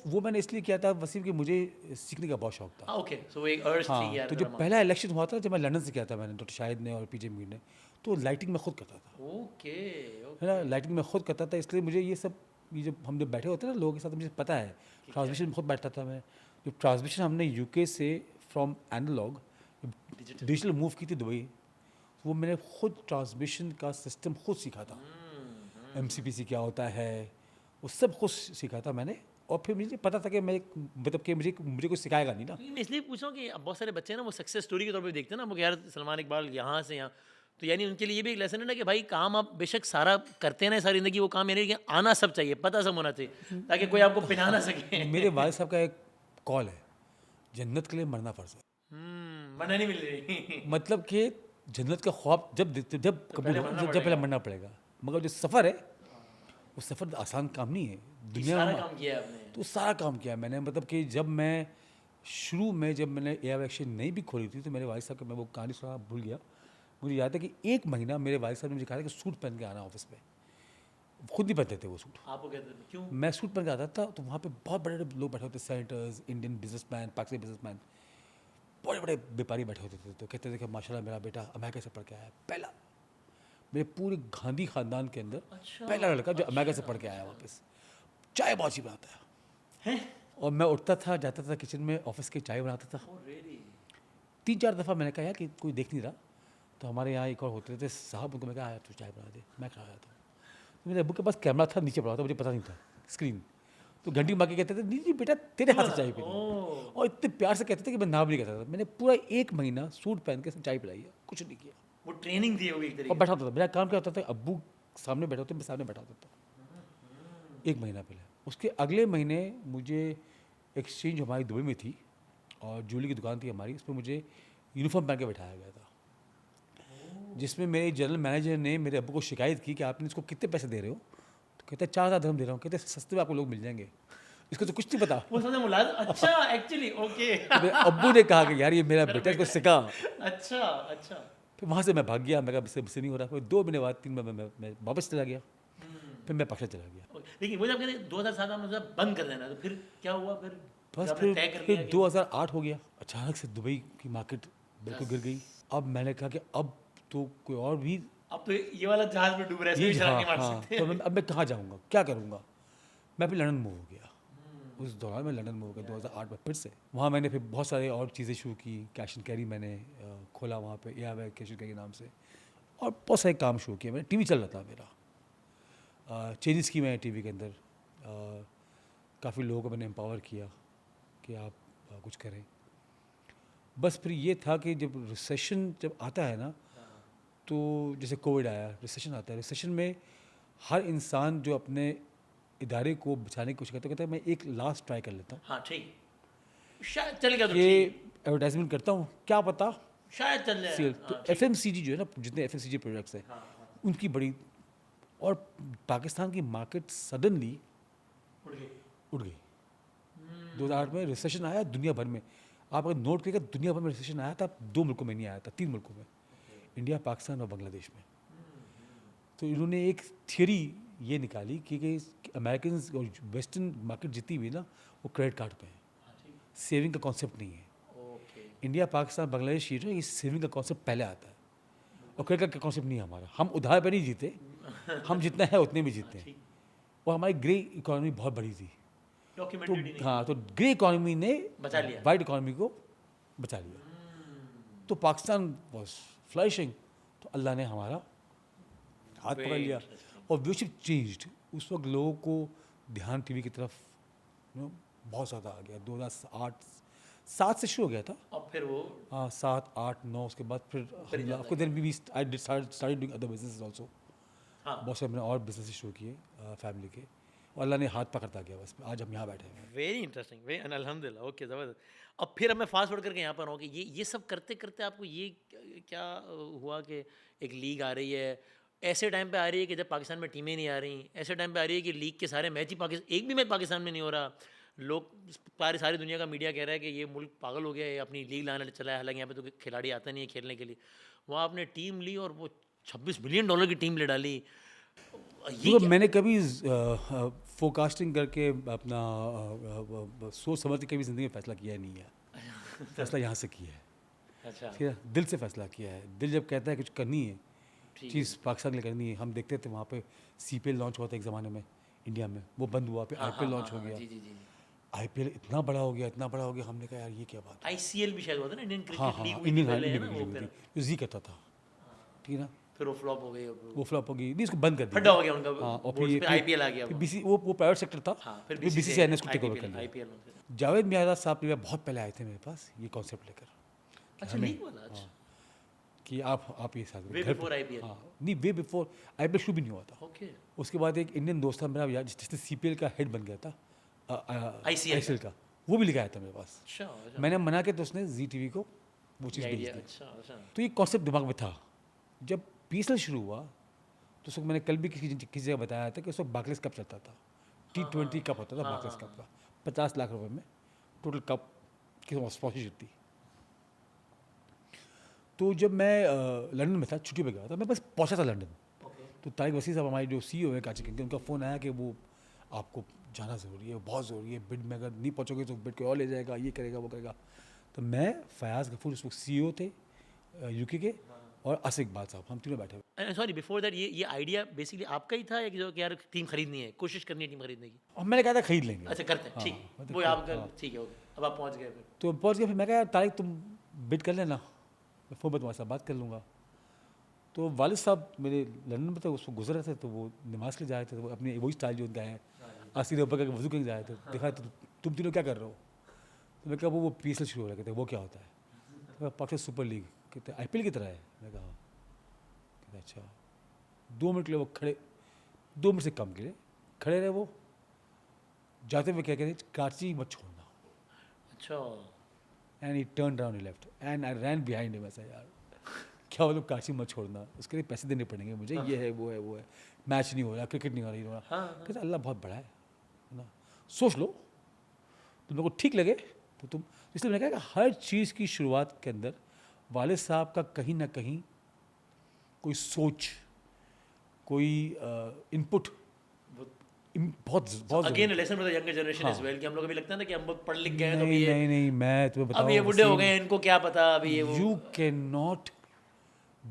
वो मैंने इसलिए किया था वसीम, कि मुझे सीखने का बहुत शौक था। हाँ, ओके, सो वो एक अर्ज थी हाँ, यार। तो जब पहला इलेक्शन हुआ था, जब मैं लंदन से किया था मैंने, डॉक्टर शाहिद ने और PJ मीर ने, तो लाइटिंग में खुद करता था, ओके, है ना? लाइटिंग में खुद करता था, इसलिए मुझे ये जब हम जब बैठे होते हैं ना लोगों के साथ, मुझे पता है। ट्रांसमिशन में खुद बैठता था मैं। जो ट्रांसमिशन हमने UK से फ्रॉम एनालॉग डिजिटल मूव की थी दुबई, वो मैंने खुद ट्रांसमिशन का सिस्टम खुद सीखा था। MCPC क्या होता है, वो सब खुद सीखा था मैंने। और फिर मुझे पता था कि मैं मतलब कि मुझे कुछ सिखाएगा नहीं ना। मैं इसलिए पूछ रहा हूँ कि अब बहुत सारे बच्चे हैं ना, वो सक्सेस स्टोरी के तौर पे देखते हैं ना, वो कि यार सलमान इकबाल यहाँ से यहाँ, तो यानी उनके लिए ये भी एक लेसन है ना कि भाई काम आप बेशक सारा करते हैं ना सारी ज़िंदगी, वो काम यानी कि आना सब चाहिए, पता सब होना चाहिए, ताकि कोई आपको पिला ना सके। मेरे वालिद साहब का एक कॉल है, जन्नत के लिए मरना फ़र्ज़ है। मना नहीं मिल रही। मतलब कि जन्नत का ख्वाब जब कबूल हो, जब पहले मरना पड़ेगा। मगर जो सफ़र है, वो सफ़र आसान काम नहीं है दुनिया सारा में। काम किया है आपने। तो सारा काम किया है मैंने। मतलब कि जब मैंने ARY एक्सचेंज नहीं भी खोली थी, तो मेरे वालिद साहब का, मैं वो कहानी सुना भूल गया। मुझे याद है कि 1 महीना मेरे वालिद साहब ने मुझे कहा था कि सूट पहन के आना ऑफिस में। खुद नहीं पहनते थे वो सूट, आपको कहते थे क्यों? मैं सूट पहन के आता था। तो वहाँ पे बहुत बड़े बड़े लोग बैठे होते, senators, Indian businessman, Pakistani businessman, बड़े बड़े व्यापारी बैठे होते थे। तो कहते थे कि माशाल्लाह मेरा बेटा अमेरिका से पढ़ के आया है, पहला मेरे पूरे गांधी खानदान के अंदर अच्छा, पहला लड़का जो अमेरिका से पढ़ के आया वापस। चाय बहुत अच्छी बनाता है। हैं? और मैं उठता था, जाता था किचन में, ऑफिस की चाय बनाता था। Oh, really? 3-4 दफ़ा मैंने कहा यार कि कोई देख नहीं रहा, तो हमारे यहाँ एक और होते थे साहब, उनको मैं कहा तू चाय बना दे, मैं खा रहा था। तो मेरे अब्बू के पास कैमरा था, नीचे पड़ा था, मुझे पता नहीं था, स्क्रीन। तो घंटी मार के कहते थे नहीं बेटा तेरे हाथ से चाय पीनी है। और इतने प्यार से कहते थे कि मैं ना भी नहीं कहता था। मैंने पूरा 1 महीना सूट पहन के चाय पिलाई है, कुछ नहीं किया। वो ट्रेनिंग थी होगी एक और तरीके बैठा होता था, मेरा काम क्या होता था, अब्बू सामने बैठा होते, मैं सामने बैठा होता था 1 महीना पहले। उसके अगले महीने मुझे एक्सचेंज हमारी दुबई में थी, और जूली की दुकान थी हमारी, उसमें मुझे यूनिफॉर्म पहन के बैठाया गया था, जिसमें मेरे जनरल मैनेजर ने मेरे अब्बू को शिकायत की कि आपने इसको कितने पैसे दे रहे हो। तो कहते 4000 दिरहम दे रहा हूँ। कहते सस्ते में आपको लोग मिल जाएंगे। इसको तो कुछ नहीं पता। वो समझे मुलाजिम, अच्छा एक्चुअली ओके। तो मेरे अब्बू ने कहा कि यार ये मेरा बेटा, इसको सिखा। अच्छा अच्छा। फिर वहाँ से मैं भाग गया, मैं कहा मुझसे नहीं हो रहा। फिर 2 महीने बाद 3 में मैं वापस चला गया। फिर मैं पाकिस्तान चला गया। लेकिन वो जब कहते 2007 में मतलब बंद कर देना, तो फिर क्या हुआ फिर? बस जब आपने तय कर लिया फिर कि 2008 हो गया। अचानक से दुबई की मार्केट बिल्कुल गिर गई। अब मैंने कहा कि अब तो कोई और भी अब तो ये वाला जहाज में डूब रहा है, इसमें ये भी छलांग हाँ नहीं मार हाँ, सकते। तो अब मैं कहाँ जाऊँगा, क्या करूँगा? मैं फिर लंदन मूव हो गया। उस दौरान मैं लंदन मूव हो गया 2008 में फिर से। वहाँ मैंने फिर बहुत सारे और चीज़ें शुरू की। कैश एंड कैरी मैंने खोला वहाँ पे, या वे कैश एंड कैरी के नाम से, और बहुत सारे काम शुरू किए मैंने। टीवी चल रहा था मेरा, चेंजेस की मैंने टीवी के अंदर। काफ़ी लोगों को मैंने एम्पावर किया कि आप कुछ करें। बस फिर ये था कि जब रिसेशन जब आता है ना, तो जैसे कोविड आया, रिसेशन आता है। रिसेशन में हर इंसान जो अपने इदारे को बचाने की कोशिश करता है, कहता है मैं एक लास्ट ट्राई कर लेता हूँ, हाँ ठीक, शायद चल गया तो ये ठीक, एडवर्टाइजमेंट करता हूँ, क्या पता शायद चल जाए। सेल। तो हाँ, ठीक। FMCG जो है ना, जितने FMCG प्रोडक्ट्स हैं, हाँ, हाँ, उनकी बड़ी, और पाकिस्तान की मार्केट सडनली उड़ गई। उड़ गई। 2008 में रिसेशन आया दुनिया भर में। आप अगर नोट करिएगा, दुनिया भर में रिसेशन आया था, 2 मुल्कों में नहीं आया था, 3 मुल्कों में, इंडिया, पाकिस्तान और बांग्लादेश में। तो इन्होंने एक थियरी ये निकाली कि अमेरिकन और वेस्टर्न मार्केट जितनी भी ना, वो क्रेडिट कार्ड पे है, हाँ, ठीक। सेविंग का कॉन्सेप्ट नहीं है। ओके। इंडिया, पाकिस्तान, बांग्लादेश, ये जो है, ये सेविंग का कॉन्सेप्ट पहले आता है, और क्रेडिट कार्ड का कॉन्सेप्ट नहीं है हमारा। हम उधार पे नहीं जीते, हम जितना है उतने में जीते हैं। ठीक। और हमारी ग्रे इकोनॉमी बहुत बड़ी थी। तो डॉक्यूमेंटेड ही नहीं। हाँ, तो ग्रे इकोनॉमी ने बचा लिया। वाइट इकोनॉमी को बचा लिया। तो पाकिस्तान वॉज फ्लरिशिंग, तो अल्लाह ने हमारा हाथ पकड़ Very लिया, interesting. और व्यूशिप चेंज्ड। उस वक्त लोगों को ध्यान टीवी की तरफ बहुत ज़्यादा आ गया। 2008-7 से शुरू हो गया था। और फिर वो हाँ, 7, 8, 9, उसके बाद फिर ज़्यादा आपको देन भी I did started doing other businesses also. हाँ, बहुत सारे मैंने और बिजनेस शुरू किए फैमिली के, और अल्लाह ने हाथ पकड़ता गया। बस आज हम यहाँ बैठे हैं। वेरी इंटरेस्टिंग, वेरी अल्हम्दुलिल्लाह, ओके ज़बरदस्त। अब फिर अब मैं फास्ट फॉरवर्ड करके यहाँ पर हूँ कि ये सब करते करते आपको ये क्या हुआ कि एक लीग आ रही है, ऐसे टाइम पे आ रही है कि जब पाकिस्तान में टीमें नहीं आ रही, ऐसे टाइम पे आ रही है कि लीग के सारे मैच ही पाकिस्तान, एक भी मैच पाकिस्तान में नहीं हो रहा। लोग, सारी दुनिया का मीडिया कह रहा है कि ये मुल्क पागल हो गया है, अपनी लीग लाने चला है, हालांकि यहाँ पे तो खिलाड़ी आता नहीं है खेलने के लिए। वहाँ आपने टीम ली और वो $26 बिलियन की टीम ले डाली। ये तो मैंने कभी फोरकास्टिंग करके अपना सोच समझ के कभी ज़िंदगी में फैसला किया नहीं है। फैसला यहाँ से किया है, अच्छा ठीक है, दिल से फैसला किया है। दिल जब कहता है कुछ करनी है, ठीक चीज़ पाकिस्तान के लिए करनी है। हम देखते थे वहाँ पे CPL लॉन्च हुआ था एक ज़माने में इंडिया में, वो बंद हुआ, फिर हाँ, IPL हाँ, लॉन्च हो हाँ, गया। जी जी जी। IPL इतना बड़ा हो गया, इतना बड़ा हो गया, हमने कहा यार ये क्या बात है। ICL भी शायद हुआ था ना, इंडियन हाँ क्रिकेट हाँ, लीग हुई थी इंडियन पहले, है ना, क्रिकेट वो लीग फिर जो जी करता था, ठीक है ना, फिर वो फ्लॉप हो गई, वो फ्लॉप हो गई, नहीं इसको बंद कर दिया। फड्डा हो गया उनका। हाँ, और बोर्ड्स पे IPL आ गया फिर वो। BC वो प्राइवेट सेक्टर था, हाँ, फिर फिर BCCI ने इसको टेक ओवर कर IPL लिया। IPL जावेद मियां साहब ने बहुत पहले आए थे मेरे पास ये कॉन्सेप्ट लेकर अच्छा लीग वाला, अच्छा कि आप ये साथ वे घर बिफोर पे- IPL। हाँ, नहीं वे बिफोर IPL शुरू भी नहीं हुआ था। ओके। उसके बाद एक इंडियन दोस्त था मेरा यार, जिसने CPL का हेड बन गया था, ICL का, वो भी लेकर आया था मेरे पास। अच्छा अच्छा, मैंने मना किया तो उसने जी TV को वो चीज़ भेज आइडिया, दी। अच्छा अच्छा। तो ये कॉन्सेप्ट दिमाग में था। जब PSL शुरू हुआ तो उस वक्त मैंने कल भी किसी जगह बताया था कि उस वक्त बार्कलेस कप चलता था, T20 कप होता था बार्कलेस कप का, 50 लाख रुपए में टोटल कप की स्पॉन्सरशिप थी। तो जब मैं लंदन में था, छुट्टी पे गया था, मैं बस पहुंचा था लंदन, ओके। तो तारिक वसी साहब हमारे जो CEO है काची के, उनका फ़ोन आया कि वो आपको जाना ज़रूरी है, बहुत ज़रूरी है, बिड में अगर नहीं पहुँचोगे तो बिड कोई और ले जाएगा, ये करेगा वो करेगा। तो मैं, फयाज़ गफूर उस वक्त CEO थे UK के, और आसिफ इकबाल साहब, हम तीनों बैठे हुए। सॉरी, बिफोर दैट ये आइडिया बेसिकली आपका ही था या कि जो कि यार टीम खरीदनी है, कोशिश करनी है टीम खरीदने की? और मैंने कहा था खरीद लेंगे। अच्छा करते हैं, हाँ, ठीक, मतलब वो हाँ। आपका ठीक है, ओके। अब आप पहुंच गए फिर। तो पहुंच गया, फिर मैं कहा यार तारिक तुम बिड कर लेना, मैं फ़ोन पर तुम्हारे साथ बात कर लूँगा। तो वालिद साहब मेरे लंदन में थे, उसको गुजर रहे थे, तो वो नमाज के लिए जा रहे थे, तो वो अपनी वही स्टाइल जो उनका है, आसिर अब्बा का वजू करने जा रहे थे। देखा तो तुम तीनों क्या कर रहे हो? तो मैं कहा वो PSL शुरू हो रहा है, कहते वो क्या होता है? तो पाकिस्तान सुपर लीग, कहते IPL की तरह है। मैं कहा कहते अच्छा। 2 मिनट के लिए वो खड़े, 2 मिनट से कम के लिए खड़े रहे वो, जाते हुए क्या कहते कराची मत छोड़ना। अच्छा, and he turn around, he left, and I ran behind him. ऐसा यार क्या मतलब कराची मत छोड़ना, उसके लिए पैसे देने पड़ेंगे मुझे, ये है वो है, मैच नहीं हो रहा, क्रिकेट नहीं हो रहा, हाँ, कहते अल्लाह बहुत बड़ा है ना, सोच लो तुम लोग को ठीक लगे तो तुम, इसलिए मैंने कहा कि हर चीज़ की शुरुआत के अंदर वालिद साहब का कहीं ना कहीं कोई सोच, कोई इनपुट बहुत बहुत again lesson for the younger generation as well, कि हम लोग अभी लगता है ना कि हम बहुत पढ़ लिख गए हैं तो अभी नहीं ये नहीं नहीं, मैं तुम्हें अब बताऊं, ये बूढ़े हो गए हैं, इनको क्या पता अभी ये वो you can not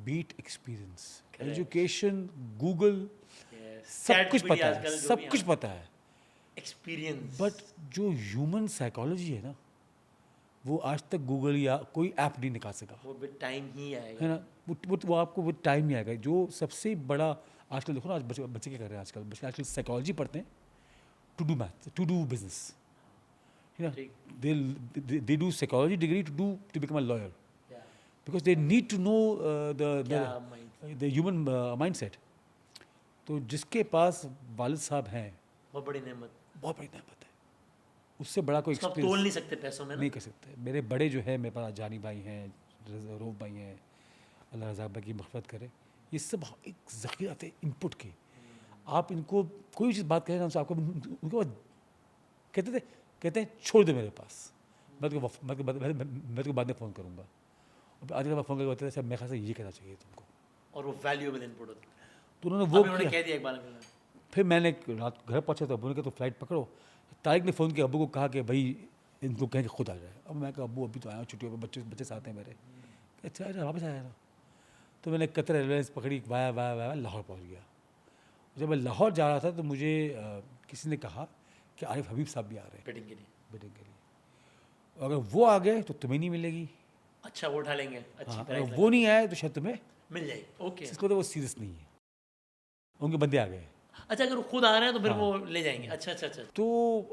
beat experience, Correct. Education, Google, Yes. सब Chat कुछ GPT पता है, आजकल जो सब भी, कुछ हाँ, पता है, एक्सपीरियंस, बट जो ह्यूमन साइकोलॉजी है ना, वो आज तक गूगल या कोई ऐप नहीं निकाल सका, वो विद टाइम ही है आएगा। ना। वो आपको वो टाइम नहीं आएगा। जो सबसे बड़ा आजकल देखो ना, आज बच्चे बच्चे क्या कर रहे हैं, आजकल बच्चे आजकल साइकोलॉजी पढ़ते हैं to do math, to do business, है ना। ठीक, they do psychology degree to become a lawyer, yeah, because they need to know क्या mind, द ह्यूमन माइंडसेट। तो जिसके पास वालिद साहब हैं, बहुत बड़ी नेमत, बहुत बड़ी नेमत है, उससे बड़ा कोई उसको आप तोल एक्सपीरियंस नहीं सकते पैसों में ना। नहीं कर सकते। मेरे बड़े जो है, मेरे पास जानी भाई हैं, रऊफ भाई हैं, अल्लाह रज़ाक भाई की मग़फ़िरत करे, ये सब एक ज़ख़ीरा थे इनपुट के। आप इनको कोई चीज़ बात करें ना, उनसे आपको उनके बाद कहते हैं छोड़ दे मेरे पास, मैं तो बाद में फ़ोन करूँगा। और आज मैं फ़ोन करके बताते अच्छा मेरे ख्याल से ये कहना चाहिए तुमको, और वो वैल्यूएबल इनपुट होता है। तो उन्होंने वो उन्होंने किया। कह दिया एक बार अंकल, फिर मैंने रात घर पहुंचा तो अब्बू ने कहा तो फ्लाइट पकड़ो। तारिक ने फ़ोन किया अब्बू को, कहा कि भाई इनको कहें कि खुद आ जाए। अब मैं कहा अब्बू अभी तो आया हूँ छुट्टियों में, बच्चे साथ हैं मेरे। अच्छा अच्छा वापस आया ना। तो मैंने कतर एयरलाइंस पकड़ी, वाया वाया वाया लाहौर पहुँच गया। जब मैं लाहौर जा रहा था तो मुझे किसी ने कहा कि आरिफ हबीब साहब भी आ रहे हैं वेडिंग के लिए, वेडिंग के लिए, अगर वो आ गए तो तुम्हें नहीं मिलेगी, अच्छा वो उठा लेंगे, अच्छी हाँ, प्राइस अगर वो नहीं आए तो शायद तुम्हें, मिल जाएगी, ओके। इसको तो वो सीरियस नहीं है, उनके बंदे आ गए। अच्छा अगर वो खुद आ रहे हैं तो फिर हाँ। वो ले जाएंगे, अच्छा अच्छा अच्छा, तो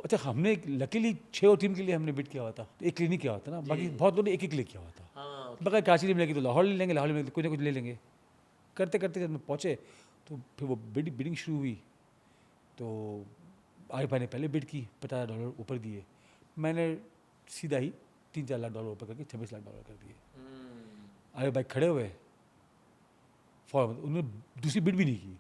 अच्छा हमने लकीली 6 और टीम के लिए हमने बिड किया हुआ था, एक क्लिनिक किया हुआ था ना, बाकी बहुत लोगों ने एक लिए किया हुआ था। हाँ, मगर कराची नहीं मिलेगी तो लाहौर ले लेंगे, लाहौर में कुछ ना कुछ ले लेंगे। करते करते जब पहुँचे तो फिर वो बिडिंग शुरू हुई। तो आरिफ भाई ने पहले बिड की, $50 ऊपर दिए, मैंने सीधा ही $3-4 लाख ऊपर करके $26 लाख कर दिए। आरिफ भाई खड़े हुए फौरन, उन्होंने दूसरी बिड भी नहीं की,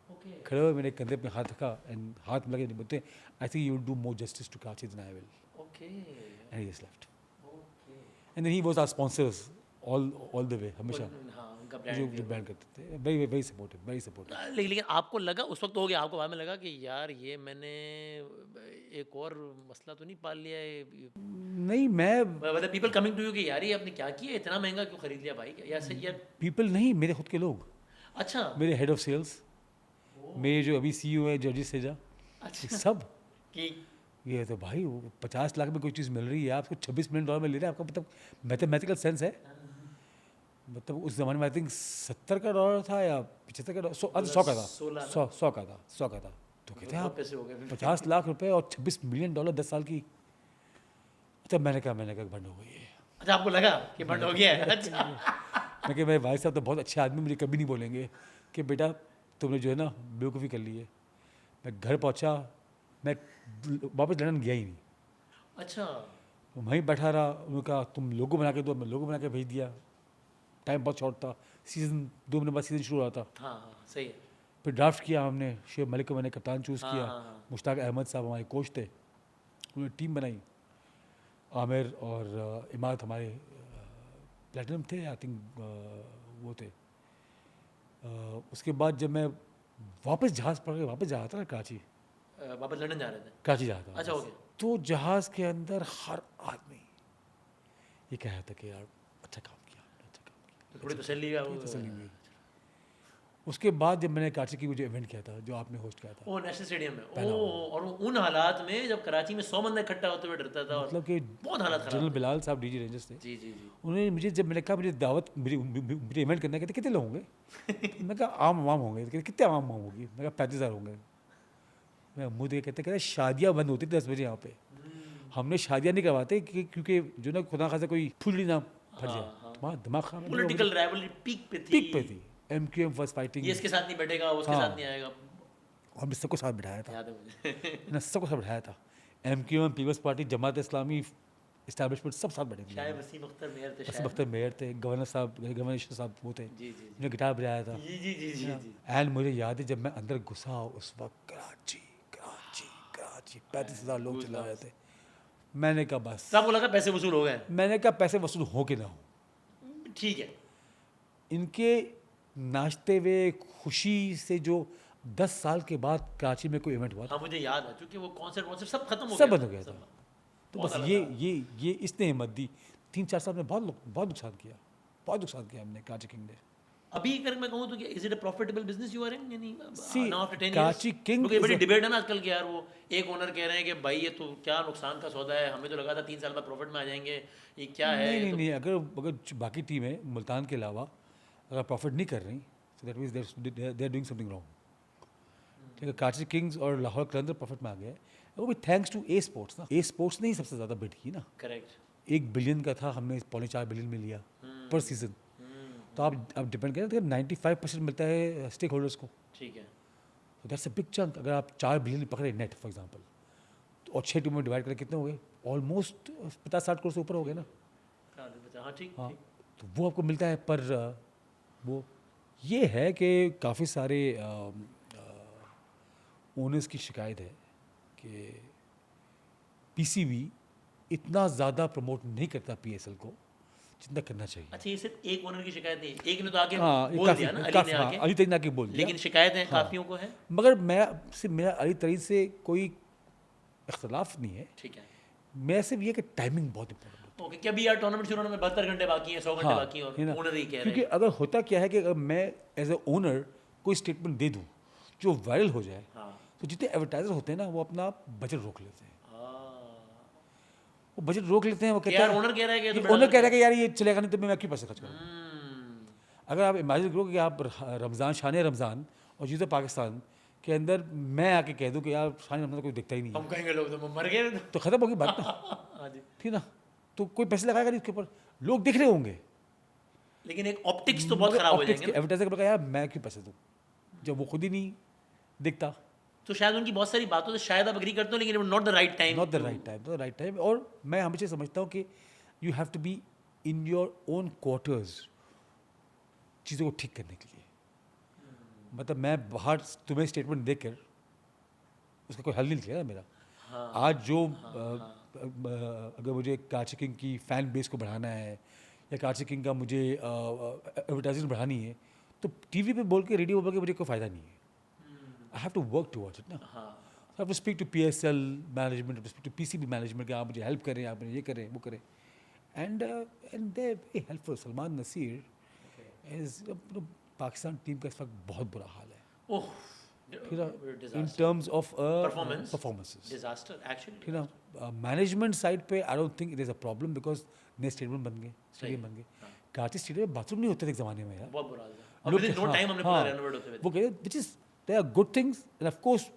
ओके, खड़े हुए मेरे कंधे पे हाथ रखा एंड हाथ में लगे बोलते I think you will do more justice to Karachi than I will, okay, and he just left okay, and then he was our sponsors all the way, हमेशा हाँ उनका जो ब्रांड। ब्रांड करते थे, very very supportive, very supportive. लेकिन आपको लगा उस वक्त, हो गया आपको बाद में लगा कि यार ये मैंने एक और मसला तो नहीं पाल लिया है, नहीं, मैं मतलब पीपल कमिंग टू यू कि यार ये आपने क्या किया, इतना महंगा क्यों खरीद लिया भाई, या सही यार, पीपल नहीं, मेरे खुद के लोग, अच्छा मेरे हेड ऑफ सेल्स, मेरे जो अभी CEO है जॉर्जी सेजा, अच्छा सब कि ये तो भाई वो 50 लाख में कोई चीज़ मिल रही है, आपको $26 मिलियन में ले रहे हैं, आपका मतलब मैथमेटिकल सेंस है। मतलब उस ज़माने में आई थिंक $70 था या $75, 100 का था, 100 का था, 100 का था। तो कहते हैं बहुत आप पैसे हो गए। 50 लाख रुपए और $26 मिलियन 10 साल की। तब मैंने कहा बंद हो गई है। अच्छा आपको लगा कि बंद हो गया है, अच्छा मैं कि मेरे भाई साहब तो बहुत अच्छे आदमी, मुझे कभी नहीं बोलेंगे कि बेटा तुमने जो है ना बेवकूफ़ी कर ली है। मैं घर पहुंचा, मैं वापस लंदन गया ही नहीं, अच्छा वहीं बैठा रहा। उन्होंने कहा तुम लोगो बना के दो, मैं लोगो बना के भेज दिया। टाइम बहुत शॉर्ट था, सीज़न 2 महीने बाद सीज़न शुरू हो रहा था। हाँ हाँ सही है, फिर ड्राफ्ट किया हमने, शेब मलिक को मैंने कप्तान चूज़ हाँ, किया, हाँ, हाँ। मुश्ताक अहमद साहब हमारे कोच थे, उन्होंने टीम बनाई। आमिर और इमारत हमारे प्लेटिनम थे, आई थिंक वो थे। उसके बाद जब मैं वापस जहाज़ पकड़ के वापस जा रहा था ना कराची, वापस लंदन जा रहे थे, कराची जा रहा था अच्छा हो वापस, गया, तो जहाज़ के अंदर हर आदमी ये कह रहा था कि यार अच्छा काम किया, अच्छा काम किया, तो थोड़ी तसल्ली का थोड़ी तसल्ली हुई। उसके बाद जब मैंने कराची की मुझे इवेंट किया था जो आपने होस्ट किया था, ओ नेशनल स्टेडियम में, पहला ओ और वो उन हालात में जब कराची में 100 बंदे इकट्ठा होते हुए डरता था, और मतलब कि बहुत हालत जनरल खराब, बिलाल साहब DG रेंजर्स थे, जी जी जी, उन्होंने मुझे जब मैंने कहा मुझे दावत मुझे इवेंट करना है, कहते कितने लोग होंगे? मैं कहा आम होंगे। कहते कितने आम होगी? मैं कहा 35,000 होंगे। मैं मुँह देख कहते शादियाँ बंद होती थी 10 बजे यहाँ पे, हमने शादियाँ नहीं करवाते क्योंकि जो ना खुदा खासा कोई फुलड़ी ना फट जाए, तुम्हारा दिमाग खराब है। पॉलिटिकल राइवलरी पीक पे पीक पे थी, MQM फर्स्ट फाइटिंग, ये इसके साथ नहीं बैठेगा, उसके हाँ। साथ नहीं आएगा, और मैं सबको साथ बिठाया था, याद है मुझे मैंने सबको साथ बिठाया था। MQM, peoples party, Jamaat Islami, establishment सब साथ बैठे थे। शायद वसीम अख्तर मेयर थे, वसीम शायद, अख्तर मेयर थे, गवर्नर साहब वो थे, जी जी उन्होंने गिटार बजाया था। जी जी जी जी जी, एंड मुझे याद है जब मैं अंदर घुसा उस वक्त कराची 35,000 लोग चिल्ला रहे थे, मैंने कहा बस, तो आपको लगा पैसे वसूल हो गए? मैंने कहा पैसे वसूल हो के ना हो। ठीक है। इनके नाचते हुए खुशी से जो 10 साल के बाद कराची में कोई इवेंट हुआ था, हाँ मुझे याद है, क्योंकि वो कॉन्सर्ट सब खत्म हो सब गया बंद हो गया था। तो बहुत बस अलग ये इसने हिम्मत दी। 3-4 साल में बहुत नुकसान किया, बहुत नुकसान किया हमने कराची किंग ने। अभी अगर मैं कहूँ तो is it a profitable business you are in, यानी See, now after 10 years? Karachi king क्योंकि बड़ी is a- डिबेट है ना आजकल कि यार वो एक ओनर कह रहे हैं कि भाई ये तो क्या नुकसान का सौदा है, हमें तो लगा था 3 साल बाद प्रॉफिट में आ जाएंगे, ये क्या है? नहीं ये नहीं तो नहीं, अगर जो बाकी टीमें मुल्तान के अलावा अगर प्रॉफिट नहीं कर रही, तो that means they are doing something wrong. ठीक है, कराची किंग्स और लाहौर कलंदर प्रॉफिट में आ गया है, वो भी थैंक्स टू ए स्पोर्ट्स ना। ए स्पोर्ट्स ने ही सबसे ज़्यादा बिड की ना। करेक्ट। 1 बिलियन का था, हमने 4.25 बिलियन में लिया पर सीजन। तो आप डिपेंड करें, तो 95% मिलता है स्टेक होल्डर्स को, ठीक है। तो दैट्स अ बिग चंक। अगर आप 4 बिलियन पकड़े नेट फॉर एग्जांपल, तो और 6 टीमों में डिवाइड करें कितने हो गए? ऑलमोस्ट 50-60 करोड़ से ऊपर हो गए ना। हाँ ठीक हाँ, ठीक। तो वो आपको मिलता है। पर वो ये है कि काफ़ी सारे ओनर्स की शिकायत है कि पीसीबी इतना ज़्यादा प्रमोट नहीं करता पीएसएल को जितना करना चाहिए। अच्छा, ये सिर्फ एक ओनर की शिकायत नहीं, एक ने तो आके हाँ, ये बोल काफ़ी दिया ना, अली काफ़ी ने हाँ, आके, अली तरीन ने आके बोल दिया। लेकिन शिकायतें हाँ। काफियों को है। मगर मेरा अली तरीन से कोई इख्तलाफ नहीं है। ठीक है। मैं सिर्फ ये कि टाइमिंग बहुत इंपॉर्टेंट है। ओके, क्या अभी यार टूर्नामेंट शुरू होने में 72 घंटे बाकी हैं, 100 घंटे हाँ, बाकी हैं, है ना? और ओनर ही कह रहे क्योंकि हैं। अगर होता क्या है कि अगर मैं एज ए ओनर कोई स्टेटमेंट दे दूँ जो वायरल हो जाए, हाँ तो जितने एडवर्टाइजर होते हैं ना, वो अपना बजट रोक लेते हैं। हाँ। वो बजट रोक लेते हैं, वो कहते यार हैं, ओनर कह रहा है कि ये तो बड़ा ओनर कह रहा है कि यार ये चलेगा नहीं, तो मैं क्यों पैसे खर्च करूँ। हम्म, अगर आप इमेजिन करो कि आप रमज़ान, शान रमज़ान और जीतो पाकिस्तान के अंदर मैं आके कह दूँ कि यार शान रमज़ान कोई दिखता ही नहीं है, हम कहेंगे लोग तो मर गए तो ख़त्म होगी बात ना। हाँ जी। ठीक ना? तो कोई पैसे लगाएगा नहीं उसके ऊपर, लोग दिख रहे होंगे, लेकिन एक ऑप्टिक्स तो बहुत खराब हो जाएंगे ना। एडवर्टाइजर का यार मैं क्यों पैसे दूँ जब वो खुद ही नहीं दिखता। तो शायद उनकी बहुत सारी बातों से शायद आप एग्री करते हो, लेकिन not the right time. Not the right time. और मैं हमेशा समझता हूँ कि you have to be in your own quarters चीज़ों को ठीक करने के लिए। मतलब मैं बाहर तुम्हें स्टेटमेंट देकर उसका कोई हल नहीं निकलेगा मेरा। हाँ, आज जो अगर मुझे कराची किंग की फ़ैन बेस को बढ़ाना है या कराची किंग का मुझे एडवर्टाइजिंग बढ़ानी है, तो टीवी पे बोल के, रेडियो पे बोल के मुझे कोई फ़ायदा नहीं है। I have to work towards it ना। हाँ। I have to speak to PSL management, I have to speak to PCB management कि आप मुझे हेल्प करें, आप मुझे ये करें वो करें, and they are very helpful. Salman Naseer is Pakistan team का इस वक्त बहुत बुरा हाल है। ओह, ठीक है, in disaster, terms of Performance. performances. Disaster actually. ठीक है ना, मैनेजमेंट साइड पे I don't think it is a problem because नए स्टेडियम बन गए, स्टेडियम बन गए। कराची स्टेडियम में बाथरूम नहीं होते थे एक ज़माने में यार। बहुत बुरा हाल है। और विद नो हाँ, टाइम हमने पूरा रेनोवेट होते हुए वो कहते which is they are good things and of course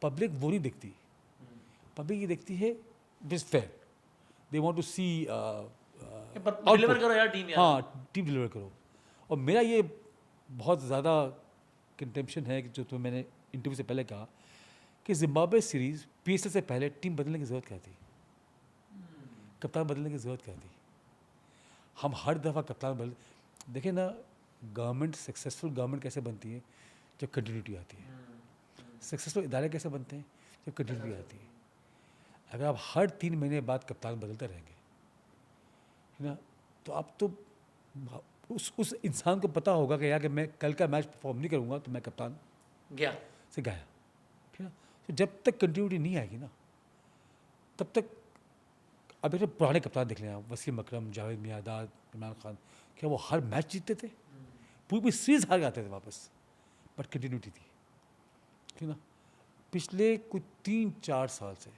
public वो नहीं देखती। पब्लिक ये देखती है which is fair, they want to see deliver करो यार टीम यार। हाँ, टीम डिलीवर करो। और मेरा ये बहुत ज़्यादा कंटेम्पशन है कि जो तुम्हें मैंने इंटरव्यू से पहले कहा कि जिम्बाब्वे सीरीज़ पीएसएल से पहले टीम बदलने की ज़रूरत क्या थी, कप्तान बदलने की ज़रूरत क्या थी। हम हर दफ़ा कप्तान बदल, देखें ना, गवर्नमेंट सक्सेसफुल गवर्नमेंट कैसे बनती है जब कंटिन्यूटी आती है। सक्सेसफुल इदारे कैसे बनते हैं जब कंटिन्यूटी आती है। अगर आप हर 3 महीने बाद कप्तान बदलते रहेंगे, है ना, तो आप तो उस इंसान को पता होगा कि यार कि मैं कल का मैच परफॉर्म नहीं करूँगा तो मैं कप्तान गया से गाया। ठीक है, तो जब तक कंटिन्यूटी नहीं आएगी ना, तब तक अब एक पुराने कप्तान देख लें आप, वसीम अकरम, जावेद मियादाद, इमरान खान, क्या वो हर मैच जीतते थे? पूरी सीरीज हार जाते थे वापस, बट कंटिन्यूटी थी। ठीक ना, पिछले कुछ 3-4 साल से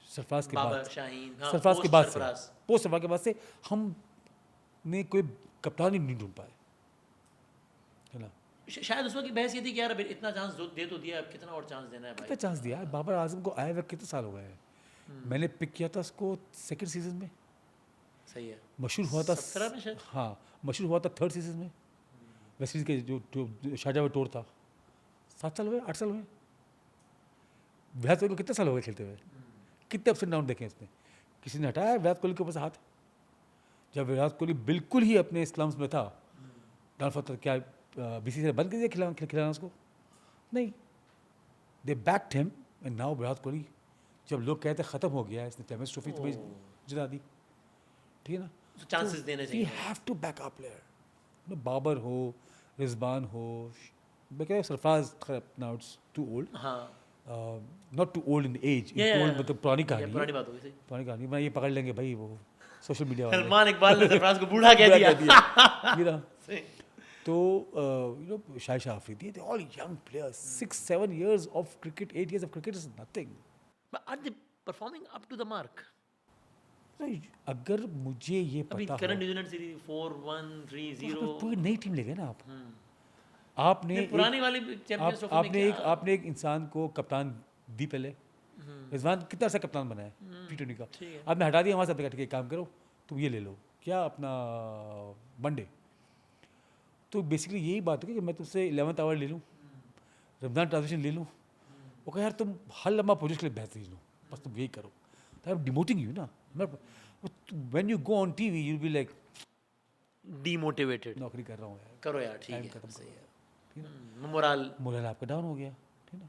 सरफराज के बाद, शाहीन, हाँ, सरफराज के पोस्ट बाद से, सरफराज। पोस्ट सरफराज के बाद से हम ने कोई कप्तान ही नहीं ढूंढ पाए, है ना। शायद उस वक्त की बहस ये थी कि यार अब इतना चांस दे तो दिया, अब कितना और चांस देना है कितना भाई। चांस दिया है बाबर आजम को आए हुए, कितने साल हो गए हैं। मैंने पिक किया था उसको 2nd सीजन में, सही है। मशहूर हुआ था 17 में शायद। हाँ, मशहूर हुआ था 3rd सीजन में। वेस्ट इंडीज के जो शाहजहाँ टूर था, 7 साल हुए, 8 साल हुए। विराट कोहली को कितने साल हो गए खेलते हुए, कितने अप्स एंड डाउन देखे इसने। किसी ने हटाया विराट कोहली के ऊपर से हाथ? जब विराट कोहली बिल्कुल ही अपने स्लम्स में था, डाउनफॉल था, क्या बीसीसीआई बंद कर दिया खिलाना उसको? नहीं, they backed him and now Virat Kohli जब लोग कहते ख़त्म हो गया इसने चैम्पियंस ट्रॉफी तुम्हें जिता दी, ठीक है ना, तो चांसेस देने वी चाहिए। Have to back up player, Babar हो, रिजवान हो, मैं कह Sarfaraz now it's too old, हाँ not too old in age, Yeah, old मतलब पुरानी ये कहानी है, पुरानी बात हो गई सही। पुरानी कहानी, मैं ये पकड़ लेंगे भाई वो सोशल मीडिया वाले सलमान इकबाल ने सरफराज को बूढ़ा कह दिया। you know. सही। तो Shahid Afridi, they all young players, 6-7 years of cricket, 8 years of cricket is nothing. But are they performing up to the mark? तो अगर मुझे ये अभी पता हो, करंट न्यूजीलैंड सीरीज 4-1 तो 3-0 पूरी नई टीम ले गए ना आप। आपने नहीं, पुरानी वाली चैंपियंस ट्रॉफी में क्या आपने एक इंसान को कप्तान दी पहले, रिजवान कितना अच्छा कप्तान बना है T20 का, ठीक है। आपने हटा दिया वहाँ से, आपने कहा ठीक है काम करो तुम ये ले लो, क्या अपना वनडे। तो बेसिकली यही बात है कि मैं तुझसे 11th आवर ले लूँ, रमजान ट्रांजिशन ले लूँ, वो कहा यार तुम हर लम्बा पोजिशन के लिए बेहतरीन हो, बस तुम यही करो, तो आई एम डिमोटिंग यू ना। When you go on TV you be like demotivated. नौकरी कर रहा हूँ यार, करो यार, ठीक टाइम है, खत्म सही करो, है। ठीक है, मोरल। मोरल आपका डाउन हो गया, ठीक है ना,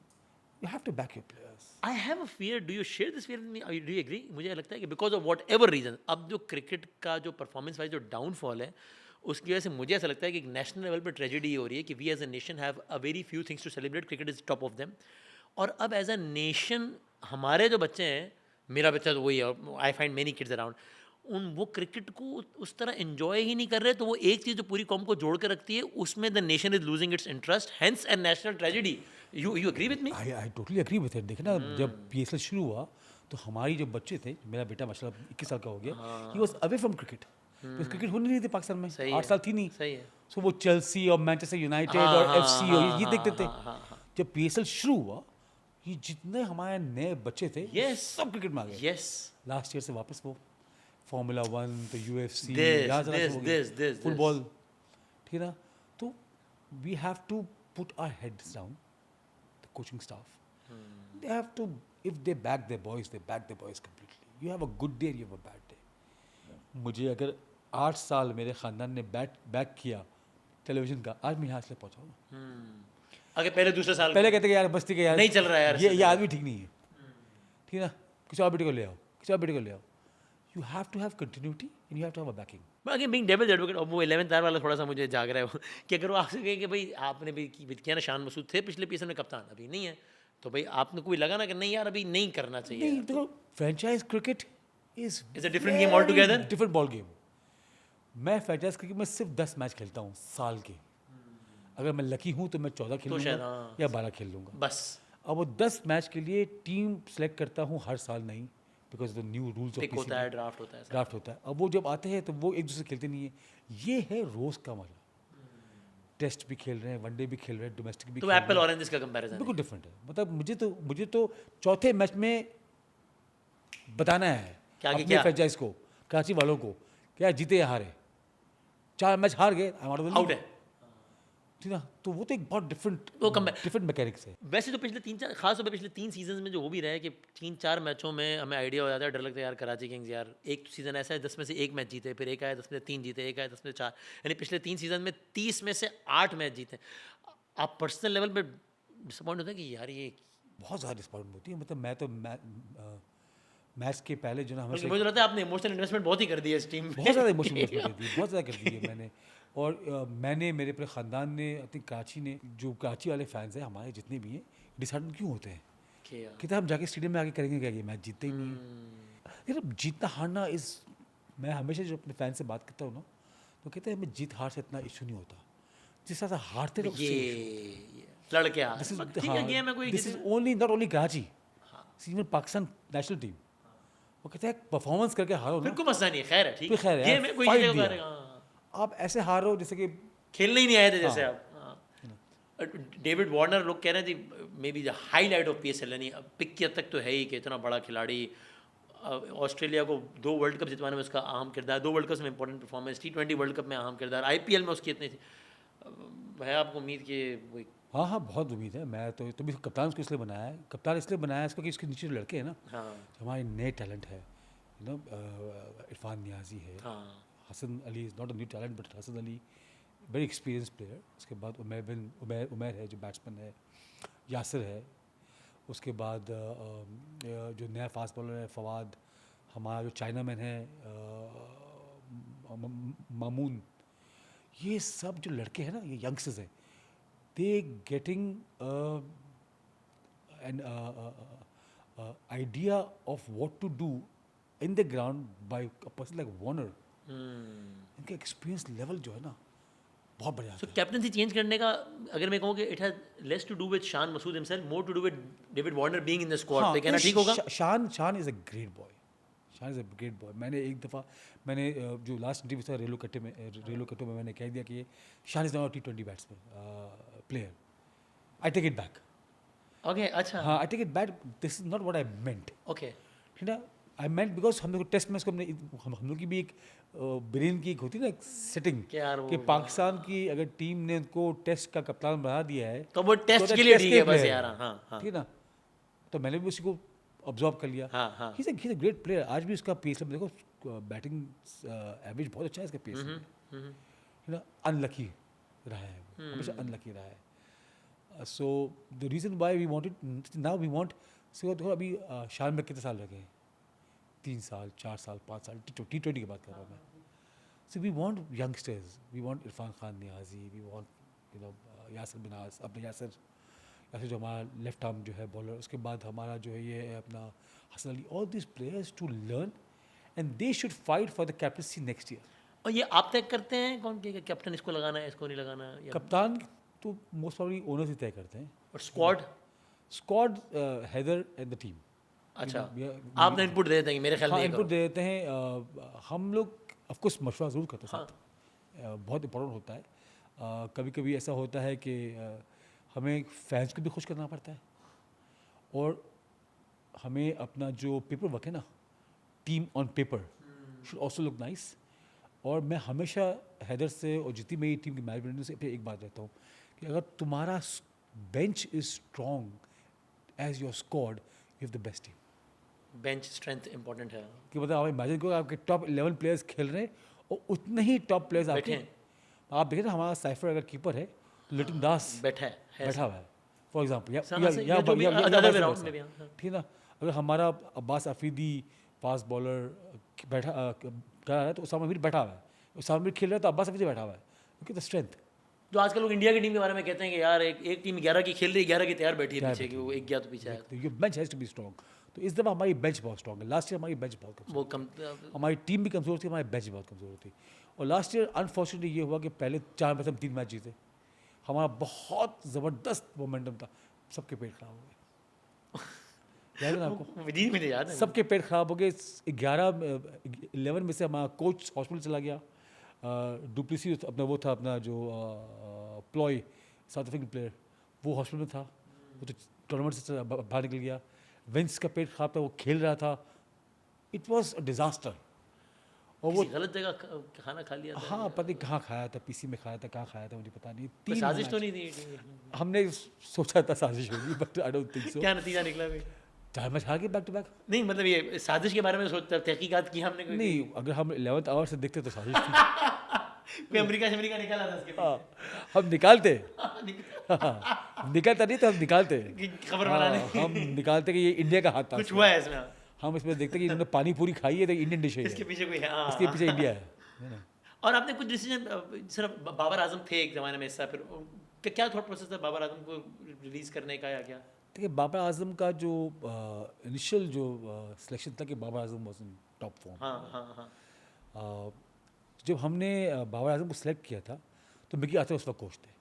you have to back your players. I have a fear, do you share this fear with me, do you agree? मुझे लगता है कि because of whatever reason अब जो क्रिकेट का जो परफॉर्मेंस वाइज जो डाउनफॉल है उसकी वजह से मुझे ऐसा लगता है कि एक नेशनल लेवल पर ट्रेजेडी ये हो रही है कि we as a nation have a very few things to celebrate, cricket is top of them. और अब एज अ नेशन हमारे जो बच्चे हैं, मेरा बच्चा तो वही है, I find many kids around, वो क्रिकेट को उस तरह एंजॉय ही नहीं कर रहे। तो वो एक चीज़ जो पूरी कॉम को जोड़ कर रखती है उसमें the nation is losing its interest, hence a national tragedy. You agree with me? I totally agree with it. देखिए ना, जब PSL शुरू हुआ तो हमारी जो बच्चे थे, मेरा बेटा माशाल्लाह 21 साल का हो गया, he was away from cricket, तो क्रिकेट हो नहीं रही थी पाकिस्तान में, सही 8 है, साल थी नहीं, सही है। सो वो चेल्सी और मैनचेस्टर यूनाइटेड हाँ, और हाँ, FC हाँ, और ये देखते थे। हाँ। जब PSL शुरू हुआ, ये जितने हमारे नए बच्चे थे Yes. सब क्रिकेट में आ गए। यस, लास्ट ईयर से वापस वो फार्मूला 1 तो UFC This, यहाँ से this, हो गया, this. फुटबॉल, ठीक है ना। तो we have to put our heads down, the coaching staff, they have to, if they back their boys, they back their boys completely. You have a good day, you have a bad day. मुझे अगर 8 साल मेरे ख़ानदान ने back किया television का, आज मैं यहाँ से पहुँचा हूँ ना। अगर पहले दूसरे साल पहले कहते कि यार बस्ती के यार नहीं चल रहा है यार, ये आदमी ठीक नहीं है, ठीक है ना, किसी और बेटे को ले आओ, किसी और बेटे को ले आओ। You have to have continuity and you have to have a backing. Again being devil's advocate, अब वो 11th आवर वाला थोड़ा सा मुझे जाग रहा है कि अगर वो आपसे कहे कि भाई आपने भी किया ना, शान मसूद थे पिछले PSL में कप्तान, अभी नहीं है, तो भाई आपने कोई लगा ना कि नहीं यार अभी नहीं करना चाहिए। नहीं, देखो franchise cricket is It's a different game altogether? Different ball game. मैं फ्रेंचाइज क्रिकेट में सिर्फ 10 मैच खेलता हूँ साल के, अगर मैं लकी हूँ तो मैं 14 खेल शायद, लूँगा हाँ। या 12 खेल लूँगा। बस अब वो 10 मैच के लिए टीम सेलेक्ट करता हूँ हर साल नहीं, because the new rules pick होता है, ड्राफ्ट होता है, ड्राफ्ट होता है। अब वो जब आते हैं तो वो एक दूसरे से खेलते नहीं है, ये है रोज़ का मजा। टेस्ट भी खेल रहे हैं, वनडे भी खेल रहे हैं, डोमेस्टिक भी तो खेल रहे एप्पल हैं, ऑरेंज का कंपैरिजन बिल्कुल डिफरेंट है। मतलब मुझे तो चौथे मैच में बताना है क्या कि अपने क्या? फ्रेंचाइज को, कराची वालों को, क्या जीते या हारे। 4 मैच हार गए, आउट है। ठीक है ना, तो वो तो एक बहुत वो डिफरेंट मैकेनिक्स है। वैसे तो पिछले 3-4 खास तौर पे पिछले 3 सीजन में जो हो भी रहा है कि 3-4 मैचों में हमें आइडिया हो जाता है, डर लगता है यार कराची किंग्स यार, एक सीज़न ऐसा है 10 में से 1 मैच जीते, फिर एक आया 10 में से 3 जीते, एक आया 10 में से 4, यानी पिछले 3 सीजन में 30 में से 8 मैच जीते। आप पर्सनल लेवल पे डिसअपॉइंट होते हैं कि यार ये, बहुत ज़्यादा डिस्पाउंट होती है। मतलब मैं तो मैच के पहले जो ना हमें मुझे लगता है आपने इमोशनल इन्वेस्टमेंट बहुत ही कर दी है इस टीम में। बहुत ज़्यादा इमोशनल इन्वेस्टमेंट कर दी, बहुत ज़्यादा कर दी है मैंने। और मैंने, मेरे पूरे ख़ानदान ने, आई थिंक कराची ने, जो कराची वाले फैंस हैं हमारे जितने भी हैं, डिसाइड क्यों होते हैं कि हम जाके स्टेडियम में आके करेंगे क्या, ये मैच जीतते ही नहीं है। लेकिन जीतना हारना इस, मैं हमेशा जो अपने फैन से बात करता हूँ ना, तो कहते हैं हमें जीत हार से इतना इशू नहीं होता, जिस तरह से हारते रहो ये लड़के आ ठीक है, गेम है कोई, this is only not only Karachi, even Pakistan national team, वो कहते हैं परफॉर्मेंस करके हारो ना, फिर कोई मसला नहीं है, खैर है, ठीक फिर खैर है, गेम है कोई, fight जीतेगा दिया। हारेगा। आप ऐसे हारो जैसे कि खेलने ही नहीं आए थे जैसे आप। डेविड वार्नर लोग कह रहे थे may be the highlight of PSL, यानी पिक की हद तक तो है ही कि इतना बड़ा खिलाड़ी, ऑस्ट्रेलिया को 2 वर्ल्ड कप जितवाने में उसका अहम किरदार, 2 वर्ल्ड कप में important performance, T20 world cup में अहम किरदार, IPL में उसकी इतनी थी। है आपको उम्मीद कि वही? हाँ, बहुत उम्मीद है। मैं तो भी कप्तान उसको इसलिए बनाया है, कप्तान इसलिए बनाया है इसको कि इसके नीचे जो लड़के हैं ना, हमारे नए टैलेंट है, यू नो, इरफान नियाजी है, Hasan Ali is not a new talent but Hasan Ali very experience player. उसके बाद उमैर है जो बैट्समैन है, यासिर है, उसके बाद जो नया फास्ट बॉलर है फवाद, हमारा जो चाइना मैन है मामून, ये सब जो लड़के हैं ना, ये यंगस्टर्स हैं, they getting an idea of what to do in the ground by a person like Warner. इनका एक्सपीरियंस लेवल जो है ना बहुत बढ़िया सो है. कैप्टनसी चेंज करने का अगर मैं कहूँ कि it has less to do with Shan Masood himself, more to do with David Warner being in the squad, तो कहना ठीक होगा. Shan is a great boy. Shan is a great boy. मैंने एक दफ़ा जो लास्ट इंटरव्यू था रेलो कट्टे में मैंने कह दिया कि Shan is not T20 batsman player. I take it back. Okay, अच्छा, हाँ, I take it back. This is not what I meant. Okay, ठीक है. आई मेंट बिकॉज हम लोग को टेस्ट मैच को हम लोग की भी एक ब्रेन की एक होती है ना, एक सेटिंग कि यार वो कि पाकिस्तान की अगर टीम ने उनको टेस्ट का कप्तान बना दिया है तो वो टेस्ट तो के लिए टेस्ट ठीक के है बस player यार. है. हाँ हाँ ठीक है ना. तो मैंने भी उसी को ऑब्जॉर्व कर लिया. हाँ हाँ. He is a great player. आज भी उसका पेस देखो, बैटिंग एवरेज बहुत अच्छा है इसका पेस. ना अनलकी रहा है वो, हमेशा अनलकी रहा है. So the reason why we wanted now we want so देखो अभी शान में कितने साल रह गए, 3 साल 4 साल 5 साल T20 की बात कर रहा हूँ मैं. So we want youngsters, we want Irfan Khan Niazi, we want Yasir बिनास, अपने यासिर जो हमारा लेफ्ट आर्म जो है बॉलर, उसके बाद हमारा जो है ये है अपना Hasan Ali. All this players to learn and they should fight for the captaincy next year. और ये आप तय करते हैं कौन के कैप्टन इसको लगाना है इसको नहीं लगाना है, या कप्तान तो मोस्ट प्रॉब्ली ओनर्स ही तय करते हैं. और squad? Squad Haider and the team. अच्छा, we- आपने इनपुट दे देते हैं कि मेरे ख्याल हाँ में ये इनपुट करो. दे देते हैं. हम लोग ऑफकोर्स मशवरा ज़रूर करते हैं साथ. बहुत इंपॉर्टेंट होता है. कभी कभी ऐसा होता है कि हमें फैंस को भी खुश करना पड़ता है और हमें अपना जो पेपर वर्क है ना, team on paper should also look nice. और मैं हमेशा हैदर से और जितनी मेरी टीम की मैनेजमेंट से एक बात रहता हूँ कि अगर तुम्हारा bench is strong as your squad, you have the best team. Bench strength important है. कि मतलब आप इमेजिन करो आपके टॉप 11 प्लेयर्स खेल रहे हैं और उतने ही टॉप प्लेयर्स बैठे आपके. हैं. आप देखें ना, हमारा साइफर अगर कीपर है तो लिटन दास बैठा है बैठा हुआ है फॉर एग्जाम्पल. हाँ, सही, या जो भी other way round में भी, हाँ. ठीक है ना. अगर हमारा अब्बास अफरीदी फास्ट बॉलर बैठा कर रहा है तो उसामा मीर बैठा हुआ है. उसामा मीर खेल रहा है तो अब्बास अफरीदी बैठा हुआ है. क्योंकि द स्ट्रेंथ. जो आजकल लोग इंडिया की टीम के बारे में कहते हैं कि यार एक टीम 11 की खेल रही है, 11 की तैयार बैठी है तैयार पीछे, कि वो एक गया तो पीछे आया. Your bench has to be strong. तो इस दफ़ा हमारी बेंच बहुत स्ट्रॉन्ग है. लास्ट ईयर हमारी बेंच बहुत कमजोर, वो कम हमारी टीम भी कमज़ोर थी, हमारी बेंच बहुत कमज़ोर थी. और लास्ट ईयर अनफॉर्चुनेटली ये हुआ कि पहले 4 मैच हम 3 मैच जीते. हमारा बहुत ज़बरदस्त मोमेंटम था, सबके पेट खराब हो गए. याद है ना आपको? विधि मुझे याद है. सबके पेट खराब हो गए. 11 में से हमारा कोच हॉस्पिटल चला गया. डुप्लेसी अपना वो था अपना जो प्लॉय साउथ अफ्रीकन प्लेयर, वो हॉस्पिटल में था. वो तो टूर्नामेंट से बाहर निकल गया. वेंस का पेट खराब था, वो खेल रहा था. It was a disaster. और वो गलत जगह खाना खा लिया था. हाँ पता नहीं कहाँ खाया था, पीसी में खाया था, कहाँ खाया था मुझे पता नहीं. कोई 3 साजिश तो मैच नहीं थी. हमने सोचा था साजिश होगी, but I don't think so. क्या नतीजा निकला भी? 4 मैच हार गए बैक टू बैक. नहीं मतलब ये साजिश के बारे में सोचता तहकीकात की हमने कोई? नहीं, अगर हम 11th आवर से देखते तो साजिश थी. कोई अमेरिका निकाला था उसके हाँ, हम निकालते. पीछे? निकलता नहीं तो हम निकालते. खबर हाँ, बनाने हम निकालते कि ये इंडिया का हाथ था. कुछ हुआ है इसमें. हम इसमें देखते कि इन्होंने पानी पूरी खाई है तो इंडियन डिश है इसके ये. पीछे कोई है. हाँ, इसके पीछे इंडिया है ना. और आपने कुछ डिसीजन सिर्फ बाबर आजम थे एक ज़माने में, इससे फिर क्या थॉट प्रोसेस था बाबर आजम को रिलीज करने का, या क्या? देखिए बाबर आजम का जो इनिशियल जो सिलेक्शन था कि Babar Azam was in top form. हाँ हाँ हाँ. जब हमने बाबर आजम को सिलेक्ट किया था तो मिकी आतर उस वक्त कोच थे.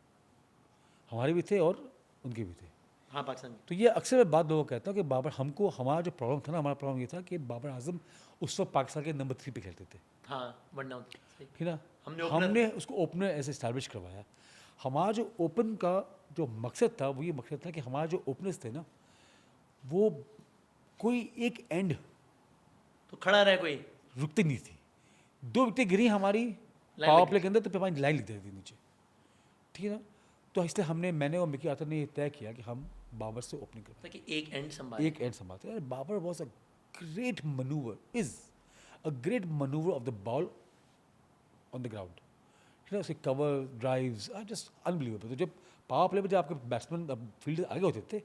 हमारे भी थे और उनके भी थे. हाँ, पाकिस्तान में. तो ये अक्सर मैं बात लोगों को कहता हूँ कि बाबर हमको हमारा जो प्रॉब्लम था ना, हमारा प्रॉब्लम ये था कि बाबर आजम उस वक्त पाकिस्तान के नंबर 3 पे खेलते थे. हाँ, वन डाउन. सही. ठीक है ना. हमने हमने उसको ओपनर ऐसे इस्टेब्लिश करवाया. हमारा जो ओपन का जो मकसद था वो ये मकसद था कि हमारा जो ओपनर्स थे ना, वो कोई एक एंड तो खड़ा रहे कोई. रुकती नहीं थी. 2 विकेटें गिरी हमारी पावर प्ले के अंदर तो फिर हमारी लाइन लिख देती थी नीचे. ठीक है ना. तो इसलिए मैंने और मिकी आतर ने ये तय किया कि हम बाबर से ओपनिंग करवाएं. ताकि एक एंड संभाल. एक एंड संभालते हैं. Babar was a great manoeuvre, is a great manoeuvre of the ball on the ground. ठीक है. उसके cover drives are just unbelievable. तो जब पावर प्ले में जब आपके बैट्समैन फील्ड आगे होते थे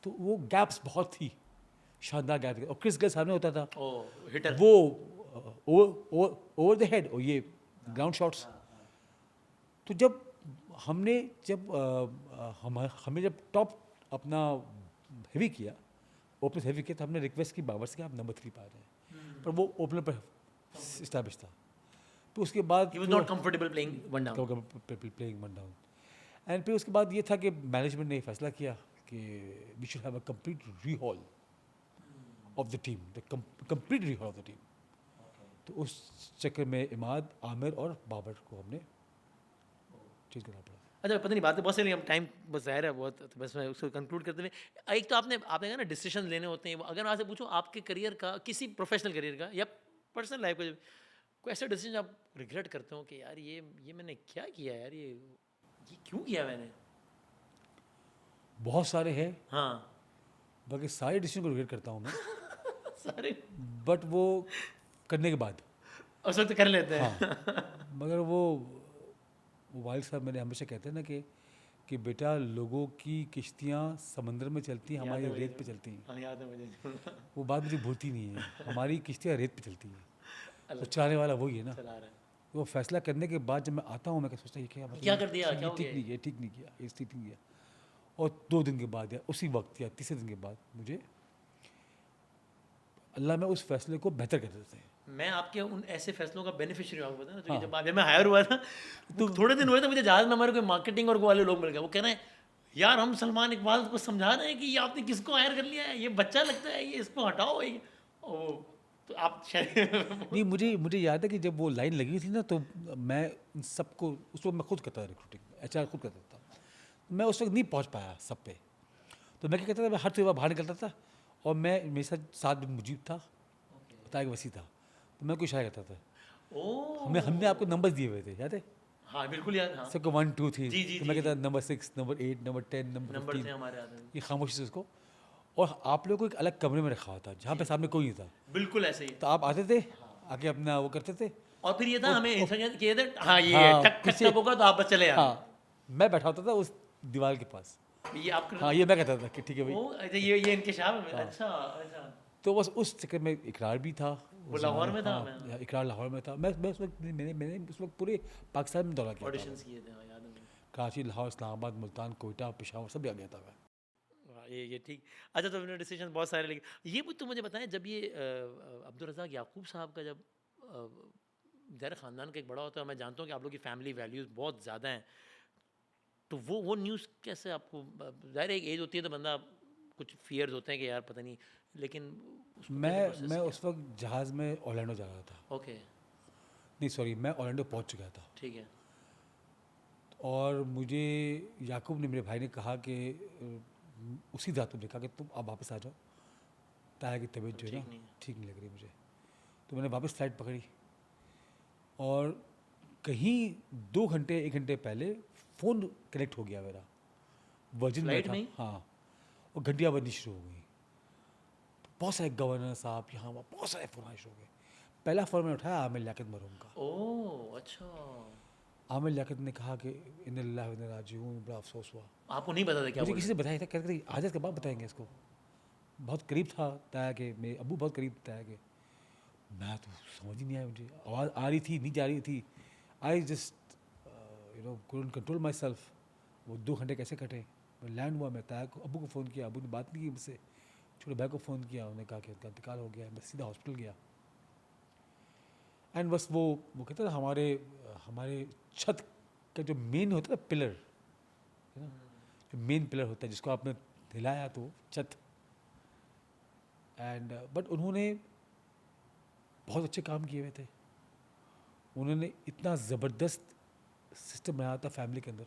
तो वो गैप्स बहुत थी, शानदार गैप। और क्रिस गेल सामने होता था, ओ हिटर वो ओवर द हेड और ये ग्राउंड शॉट्स। तो जब हमने जब टॉप अपना हेवी किया, ओपनर हेवी किया, तो हमने रिक्वेस्ट की बाबर से कि आप नंबर 3 पा रहे हैं, पर वो ओपनर पर इस्टेब्लिश था। तो उसके बाद he was not comfortable playing one down. Playing one down. And फिर उसके बाद ये था कि मैनेजमेंट ने फैसला किया कि we should have a complete rehaul of the team, the complete rehaul of the team. तो उस चक्कर में इमाद, आमिर और बाबर को हमने चेंज करना पड़ा। अच्छा पता नहीं बातें बहुत सारी, हम टाइम बस ज़ाहिर है बहुत, तो बस मैं उसको कंक्लूड करते हुए, एक तो आपने कहा ना डिसीजन लेने होते हैं। अगर मैं आपसे पूछूं आपके करियर का, किसी प्रोफेशनल करियर का या पर्सनल लाइफ का, कोई ऐसा डिसीजन आप रिग्रेट करते हो कि यार ये मैंने क्या किया यार, ये क्यों किया मैंने? बहुत सारे हैं, हाँ बाकी सारे डिसीजन को रिग्रेट करता हूँ मैं, सारे बट वो करने के बाद। उस वक्त कर लेते हैं। हाँ, मगर वो वाइल्ड साहब मेरे हमेशा कहते हैं ना कि बेटा लोगों की किश्तियाँ समंदर में चलती हैं, हमारी रेत पे चलती हैं। हाँ याद है मुझे। वो बात मुझे भूलती नहीं है, हमारी किश्तियाँ रेत पे चलती हैं, तो चलाने वाला वही है ना। चला रहा है। वो फैसला करने के बाद जब मैं आता हूँ, मैं क्या सोचता, ये क्या मतलब, क्या कर दिया, ये क्या हो ठीक गया? नहीं किया, ठीक नहीं किया, ये ठीक नहीं किया। और 2 दिन के बाद या उसी वक्त या तीसरे दिन के बाद मुझे अल्लाह में उस फैसले को बेहतर कर देते हैं। मैं आपके उन ऐसे फैसलों का बेनिफिशियरी हूँ, आपको पता है ना। तो हाँ। जब मैं हायर हुआ था तो थोड़े दिन हुए थे, मुझे जहाज में हमारे कोई मार्केटिंग और वाले लोग मिल गए। वो कह रहे हैं यार हम सलमान इकबाल को समझा रहे हैं कि ये आपने किसको हायर कर लिया है, ये बच्चा लगता है, ये इसको हटाओ। तो आप शायद नहीं, मुझे याद है कि जब वो लाइन लगी थी ना, तो मैं उन सबको उस वक्त मैं खुद करता था, रिक्रूटिंग HR खुद करता था। मैं उस वक्त नहीं पहुंच पाया सब पे, तो मैं क्या करता था, मैं हर सुबह बाहर निकलता था, और मैं मेरे साथ बिन मुजीब था, तारिक वसी था, तो मैं कोई इशारा करता था। ओ हमने आपको नंबर दिए हुए थे, याद है हाँ बिल्कुल याद। हाँ सबको 1 2 3, जी, जी, तो जी, मैं कहता number 6, number 8, number 10, number number 15, थे हमारे हाथ में। ये खामोशी से उसको। और आप लोग को एक अलग कमरे में रखा हुआ था जहाँ पे सामने कोई नहीं था, बिल्कुल ऐसे ही। तो आप आते थे, आके अपना वो करते थे। और फिर ये था हमें इंसान किए थे, हाँ ये हाँ, टक टक पीछे- टक होगा तो आप बस चले आना। हाँ, मैं बैठा होता था उस दीवार के पास। ये आप हाँ, ये मैं कहता था कि ठीक है भाई। ओ अच्छा ये इनके शाम में। अच्छा अच्छा। तो बस उस चक्कर में इकरार भी था। वो लाहौर में था? हाँ, इकरार लाहौर में था। मैं उस वक्त मैंने उस वक्त पूरे पाकिस्तान में दौरा किया था। ऑडिशंस किए थे, हाँ याद है मुझे। कराची, लाहौर, इस्लामाबाद, मुल्तान, कोयटा, पेशावर सब आ गया था मैं। वाह, ये ठीक। अच्छा तो मैंने डिसीजन बहुत सारे लेकिन ये तो मुझे बताएं, जब ये अब्दुल रज़ाक याकूब साहब का जब ज़ाहिर ख़ानदान का एक बड़ा होता है, मैं जानता हूँ कि आप लोग की फैमिली वैल्यूज़ बहुत ज़्यादा हैं, तो वो न्यूज़ कैसे आपको, ज़ाहिर एक एज होती है तो बंदा कुछ फियर्स होते हैं कि यार पता नहीं, लेकिन उसको कैसे process मैं किया? उस वक्त जहाज़ में ऑरलैंडो जा रहा था। ओके नहीं सॉरी, मैं ऑरलैंडो पहुंच चुका था, ठीक है। और मुझे याकूब ने, मेरे भाई ने कहा कि उसी रात को देखा कि तुम अब वापस आ जाओ, ताया की तबीयत जो है ठीक ना नहीं है। ठीक नहीं लग रही मुझे। तो मैंने वापस फ्लाइट पकड़ी, और कहीं 2 घंटे 1 घंटे पहले फ़ोन कनेक्ट हो गया मेरा, वर्जिन में फ्लाइट था। में ही? हाँ, और घंटियाँ बजनी शुरू हो गई। बहुत सारे गवर्नर साहब यहाँ वहाँ, बहुत सारे फ़ोन आने शुरू हो गए। पहला फ़ोन मैंने उठाया आमिर लियाकत मरहूम का। ओह अच्छा, आमिर लियाकत ने कहा कि इन्ना लिल्लाहि व इन्ना इलैहि राजिऊन। बड़ा अफसोस हुआ। आपको नहीं पता था क्या मुझे बोल किसी ने बताया था, कहते आजाद के बाद बताएंगे इसको। बहुत करीब था ताया के, मेरे अबू बहुत करीब ताया के। मैं तो समझ ही नहीं आया, मुझे आवाज़ आ रही थी नहीं जा रही थी। I just couldn't control my self. वो 2 घंटे कैसे कटे। मैं लैंड हुआ, मैं ताया को, अबू को फ़ोन किया, अबू ने बात नहीं की मुझसे। छोटे भाई को फ़ोन किया, उन्होंने कहा कि उनका इंतकाल हो गया। मैं सीधा हॉस्पिटल गया, एंड बस वो कहते हैं हमारे छत का जो मेन होता है ना, पिलर है ना, जो मेन पिलर होता है जिसको आपने हिलाया तो छत। एंड बट उन्होंने बहुत अच्छे काम किए हुए थे। उन्होंने इतना ज़बरदस्त सिस्टम बनाया था फैमिली के अंदर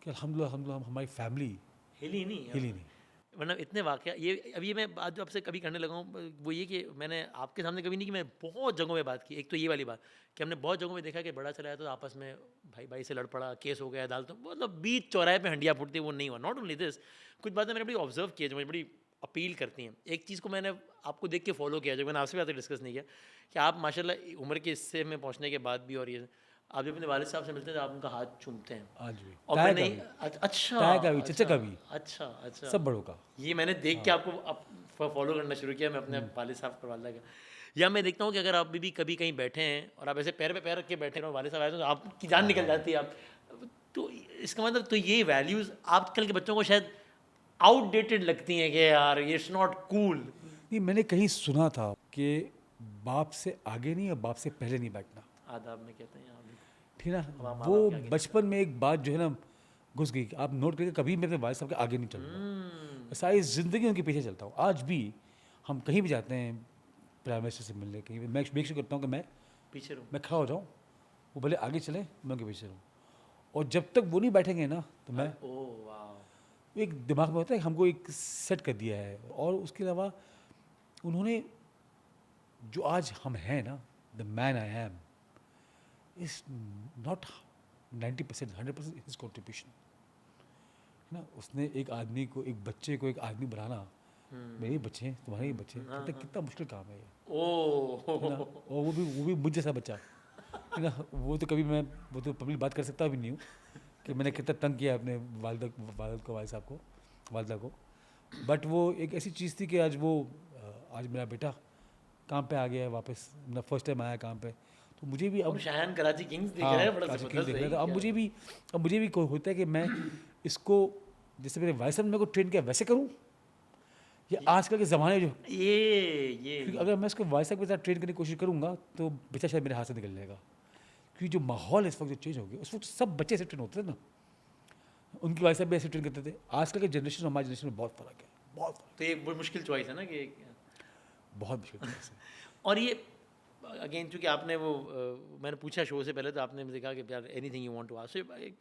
कि अल्हम्दुलिल्लाह हमारी फैमिली हिली नहीं हिली नहीं। मतलब इतने वाक़या ये अब ये मैं बात जो आपसे कभी करने लगा हूँ वो ये कि मैंने आपके सामने कभी नहीं, कि मैं बहुत जगहों में बात की। एक तो ये वाली बात कि हमने बहुत जगहों में देखा कि बड़ा चलाया तो आपस में भाई भाई से लड़ पड़ा, केस हो गया अदालतों, मतलब बीच चौराहे पे हंडिया फूटती, वो नहीं हुआ। नॉट ओनली दिस, कुछ बातें मैंने बड़ी ऑब्जर्व की है जो मुझे बड़ी अपील करती हैं। एक चीज़ को मैंने आपको देख के फॉलो किया, जो मैंने आपसे भी डिस्कस नहीं किया, कि आप माशाल्लाह उम्र के हिस्से में पहुँचने के बाद भी, और ये आप जब अपने वालिद साहब से मिलते हैं तो आप उनका हाथ चूमते हैं आज भी और ताया फिर का नहीं भी, अच्छा ताया का भी, चचा का अच्छा भी, अच्छा अच्छा सब बड़ों का। ये मैंने देख के आपको फॉलो करना शुरू किया मैं अपने वालिद साहब और वालिदा का या मैं देखता हूँ कि अगर आप भी कभी कहीं बैठे हैं और आप ऐसे पैर पे पैर रख के बैठे हैं और वालिद साहब आए तो आपकी जान निकल जाती है आप तो इसका मतलब तो ये वैल्यूज़ आजकल के बच्चों को शायद आउटडेटेड लगती हैं कि यार ये इट्स नॉट कूल नहीं, मैंने कहीं सुना था कि बाप से आगे नहीं और बाप से पहले नहीं बैठना, आदाब में कहते हैं यहाँ भी ठीक है अब ना। आप माँ वो बाप के आगे बचपन में एक बात जो है ना घुस गई, आप नोट करके कभी मेरे वालिद साहब के आगे नहीं चलूँगा, सारी ज़िंदगी उनके पीछे चलता हूँ। आज भी हम कहीं भी जाते हैं प्राइम मिनिस्टर से मिलने, कहीं भी मैं मेक श्योर करता हूँ कि पीछे रहूँ मैं खड़ा हो जाऊँ, वो भले आगे चले मैं उनके पीछे रहूँ, और जब तक वो नहीं बैठेंगे ना तो मैं, ओह वाह एक दिमाग में होता है कि हमको एक सेट कर दिया है। और उसके अलावा उन्होंने जो आज हम हैं ना, the man I am is not 90%, 100% his contribution, है ना। उसने एक आदमी को, एक बच्चे को एक आदमी बनाना, मेरे ही बच्चे हैं, तुम्हारे ही बच्चे हैं, कितना मुश्किल काम है ये, है ना। ओह और वो भी मुझ जैसा बच्चा, है ना। वो तो कभी मैं, वो तो पब्लिक बात कर सकता भी नहीं हूँ कि मैंने कितना तंग किया अपने वालिद को, वालिद साहब को, वालिदा को। बट वो एक ऐसी चीज़ थी कि आज वो आज मेरा बेटा काम पे आ गया है वापस, मेरा फर्स्ट टाइम आया काम पे, तो मुझे भी अब अब शायन कराची किंग्स देख हाँ रहे हैं बड़ा काशी किंग जबरदस्त देख है रहा था। क्या? अब मुझे भी होता है कि मैं इसको, जैसे मेरे वालिद साहब ने मेरे को ट्रेन किया वैसे करूँ, या आजकल के ज़माने जो, ये क्योंकि अगर मैं इसको वालिद साहब के साथ ट्रेन करने की कोशिश करूँगा तो बच्चा शायद मेरे हाथ से निकल जाएगा, क्योंकि जो माहौल इस वक्त जो चेंज हो गया, उस वक्त सब बच्चे ऐसे ट्रेन होते थे ना, उनकी वालिद साहब भी ऐसे ट्रेन करते थे। आजकल के जनरेशन और हमारे जनरेशन में बहुत फ़र्क है, बहुत फ़र्क, तो ये बहुत मुश्किल चॉइस है ना कि बहुत मुश्किल है ऐसे। और ये अगेन चूंकि आपने वो मैंने पूछा शो से पहले तो आपने मुझे कहा कि यार anything you want to ask,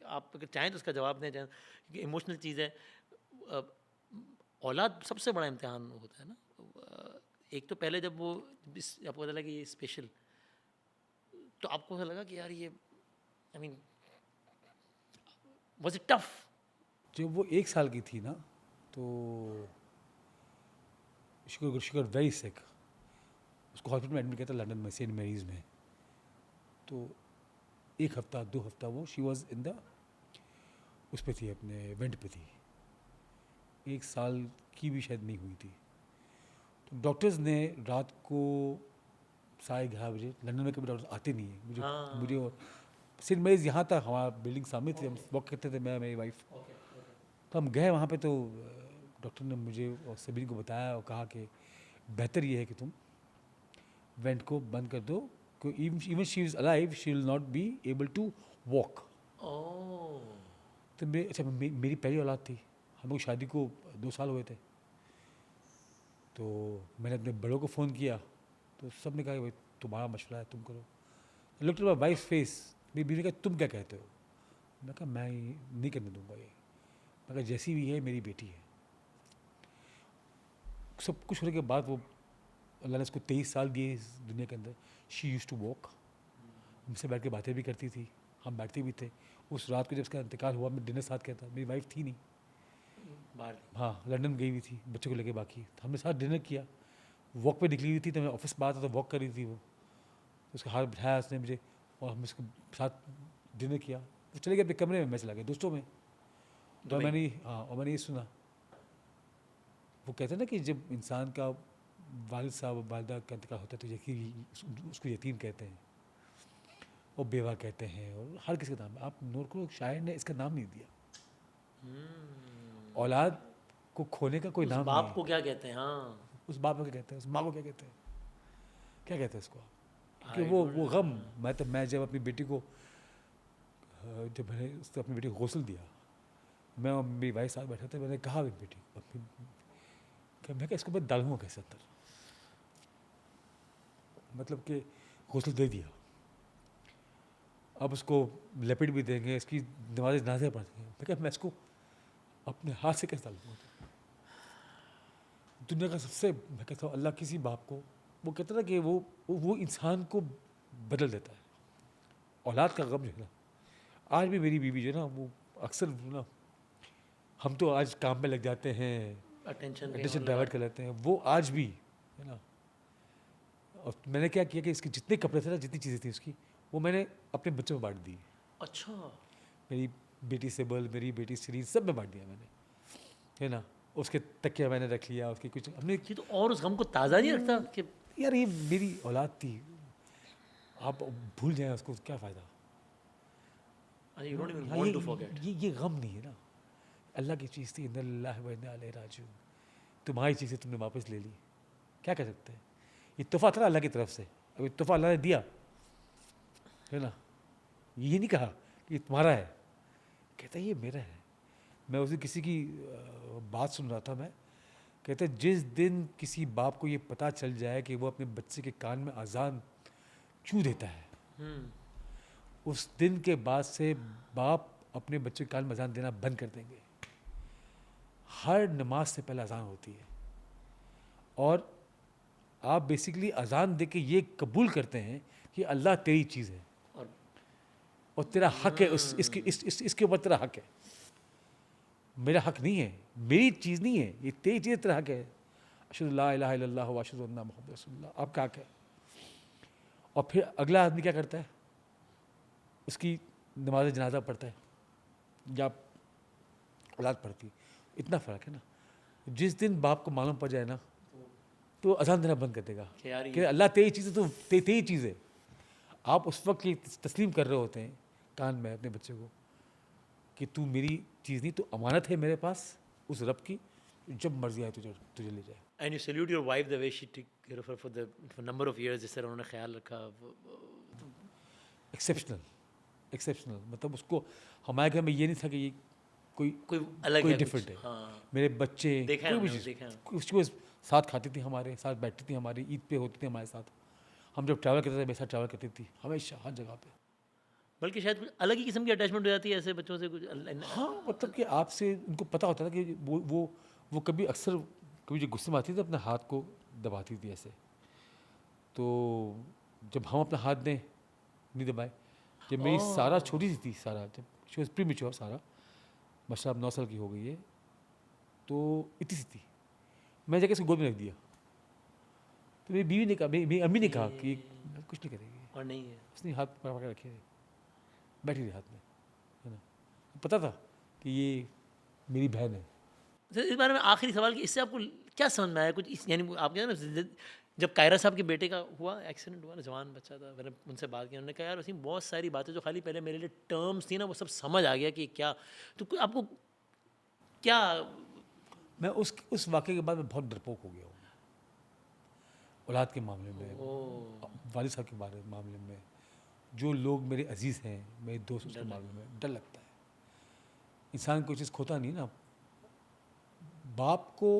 आप अगर चाहें तो उसका जवाब दें चाहें, क्योंकि इमोशनल चीज़ है। औलाद सबसे बड़ा इम्तिहान होता है ना। एक तो पहले जब वो आपको पता लगा कि ये स्पेशल, तो आपको ऐसा लगा कि यार ये I mean was it tough? जब वो 1 साल की थी ना, तो शी गॉट वेरी सिक, उसको हॉस्पिटल में एडमिट किया था लंदन में, सेंट मैरीज में। तो 1 हफ्ता 2 हफ्ता वो शी वॉज इन द उस पे थी, अपने वेंट पे थी, 1 साल की भी शायद नहीं हुई थी। तो डॉक्टर्स ने रात को 11:30 बजे, लंदन में कभी डॉक्टर्स आते नहीं है, मुझे और सेंट मैरीज यहाँ था, हमारा बिल्डिंग सामने थी, हम वॉक करते थे मैं मेरी वाइफ। तो हम गए वहाँ पे, तो डॉक्टर ने मुझे और सभी को बताया और कहा कि बेहतर ये है कि तुम वेंट को बंद कर दो, even she is alive she will not be able to walk. तो अच्छा मेरी पहली औलाद थी, हम लोग शादी को 2 साल हुए थे। तो मैंने अपने बड़ों को फ़ोन किया, तो सब ने कहा कि भाई तुम्हारा मशवरा है, तुम करो। Look at my wife face, मेरी बीवी ने कहा तुम क्या कहते हो? मैं कहा मैं नहीं करने दूंगा ये, मैं कहा जैसी भी है मेरी बेटी है। सब कुछ होने के बाद वो अल्लाह ने उसको 23 साल दिए इस दुनिया के अंदर। शी यूज़ टू वॉक, हमसे बैठ के बातें भी करती थी, हम बैठते भी थे। उस रात को जब उसका इंतकाल हुआ, मैं डिनर साथ किया था, मेरी वाइफ थी नहीं बाहर हाँ, लंदन गई हुई थी बच्चों को लेके, बाकी तो हमने साथ डिनर किया। वॉक पे निकली हुई थी, तो मैं ऑफिस में आता तो वॉक कर रही थी वो, तो उसका हाथ बिठाया उसने मुझे और हमने उसके साथ डिनर किया। वो चले गए अपने कमरे में, मैं चला गया दोस्तों में। और मैंने ये सुना, वो कहते हैं ना कि जब इंसान का वालिद साहब वालिदा का इंतकाल होता है तो यकीन उसको यतीम कहते हैं और बेवा कहते हैं, और हर किसी का नाम। आप नोट करो, शायर ने इसका नाम नहीं दिया। औलाद को खोने का कोई नाम बाप नहीं। को क्या कहते हैं? हाँ, उस बाप को क्या कहते हैं, उस माँ को क्या कहते हैं, क्या कहते हैं उसको? क्योंकि वो गम, मैं जब अपनी बेटी को जब मैंने उसको अपनी बेटी को गौसल दिया, मैं और मेरी वाइफ साथ बैठे थे, मैंने कहा मेरी बेटी कि मैं इसको मैं डालूंगा कैसे अंदर, मतलब कि गौसल दे दिया, अब उसको लपेट भी देंगे, इसकी नमाज़ें पढ़ेंगे। मैं क्या मैं इसको अपने हाथ से कैसे डालूंगा? दुनिया का सबसे, मैं कहता हूँ अल्लाह किसी बाप को, वो कहता ना कि वो इंसान को बदल देता है। औलाद का गम जो है ना, आज भी मेरी बीवी जो है ना, वो अक्सर ना, हम तो आज काम में लग जाते हैं, अटेंशन डाइवर्ट कर लेते हैं, वो आज भी है ना। और मैंने क्या किया कि इसके जितने कपड़े थे ना, जितनी चीज़ें थी उसकी, वो मैंने अपने बच्चों में बांट दी। अच्छा, मेरी बेटी सेबल, मेरी बेटी सीरीज, सब में बांट दिया मैंने, है ना। उसके तकिया मैंने रख लिया, उसके कुछ हमने। ये तो और उस गम को ताज़ा नहीं रखता कि यार ये मेरी औलाद थी, आप भूल जाएं उसको, क्या फ़ायदा। यू डोंट इवन हाँ, वांट टू फॉरगेट। ये गम नहीं है ना, अल्लाह की चीज़ थी, इन्ना लिल्लाहि व इन्ना इलैहि राजिऊन। तुम्हारी चीज़ें तुमने वापस ले ली, क्या कर सकते हैं। ये तोहफा था ना अल्लाह की तरफ से, अब ये तोहफा अल्लाह ने दिया, है ना। ये नहीं कहा कि ये तुम्हारा है, कहता है ये मेरा है। मैं उस दिन किसी की बात सुन रहा था, मैं कहते जिस दिन किसी बाप को ये पता चल जाए कि वो अपने बच्चे के कान में अजान चू देता है, उस दिन के बाद से बाप अपने बच्चे के कान में अजान देना बंद कर देंगे। हर नमाज से पहले अजान होती है, और आप बेसिकली अजान दे के ये कबूल करते हैं कि अल्लाह तेरी चीज़ है और तेरा हक है, इसके ऊपर तेरा हक है। मेरा हक नहीं है, मेरी चीज़ नहीं है, ये तेरी चीज़, तेरा हक है। अशहदु ला इलाहा इल्लल्लाह व अशहदु अन्ना मुहम्मद रसूलुल्लाह, आपका हक है। और फिर अगला आदमी क्या करता है, उसकी नमाज जनाजा पढ़ता है या औलाद पढ़ती है। इतना फ़र्क है ना। जिस दिन बाप को मालूम पड़ जाए ना, तो अजान देना बंद कर देगा कि अल्लाह तेरी चीज़ है, तो तेरी चीज़ है। आप उस वक्त ये तस्लीम कर रहे होते हैं कान में अपने बच्चे को कि तू मेरी चीज़ नहीं, तू अमानत है मेरे पास उस रब की, जब मर्जी आए तुझे ले जाए। And you salute your wife the way she take care of her for number of years, जिस तरह उन्होंने ख्याल रखा। एक्सेप्शनल मतलब उसको, हमारे घर में ये नहीं था कि ये कोई अलग कोई है, डिफरेंट है। हाँ। मेरे बच्चे देखा है कोई भी हमने, चीज़, देखा है। उसकी वो साथ खाती थी, हमारे साथ बैठती थी, हमारी ईद पे होती थी हमारे साथ। हम जब ट्रैवल करते थे मेरे साथ ट्रैवल करती थी हमेशा, हर जगह पे। बल्कि शायद कुछ अलग ही किस्म की अटैचमेंट हो जाती है ऐसे बच्चों से, कुछ हाँ, मतलब कि आपसे उनको पता होता था कि वो कभी अक्सर कभी जो गुस्से में आती थी अपने हाथ को दबाती थी ऐसे। तो जब हम अपना हाथ दें, नहीं दबाए। जब मेरी सारा छोटी सी थी, सारा जब शी वॉज प्री मैच्योर, सारा माशाल्लाह अब 9 साल की हो गई है, तो इतनी सी थी, मैं जाके उसको गोद में रख दिया। तो मेरी बीवी ने कहा, मेरी अम्मी ने कहा कि कुछ नहीं करेगी, और नहीं है। उसने हाथ पकड़ के रखे, बैठी रही हाथ में, है ना। पता था कि ये मेरी बहन है। सर इस बारे में आखिरी सवाल कि इससे आपको क्या समझ में आया कुछ इस, यानी आप कहते हैं ना, जब कायरा साहब के बेटे का हुआ एक्सीडेंट हुआ ना, जवान बच्चा था, मैंने उनसे बात की, उन्होंने कहा यार वैसे बहुत सारी बातें जो खाली पहले मेरे लिए टर्म्स थी ना, वो सब समझ आ गया कि क्या। तो आपको क्या, मैं उस वाक़े के बाद मैं बहुत डरपोक हो गया हूँ, औलाद के मामले में, वालिद साहब के मामले में, जो लोग मेरे अजीज़ हैं, मेरे दोस्त, उसके मामले में डर लगता है। इंसान कोई चीज़ खोता नहीं ना। बाप को,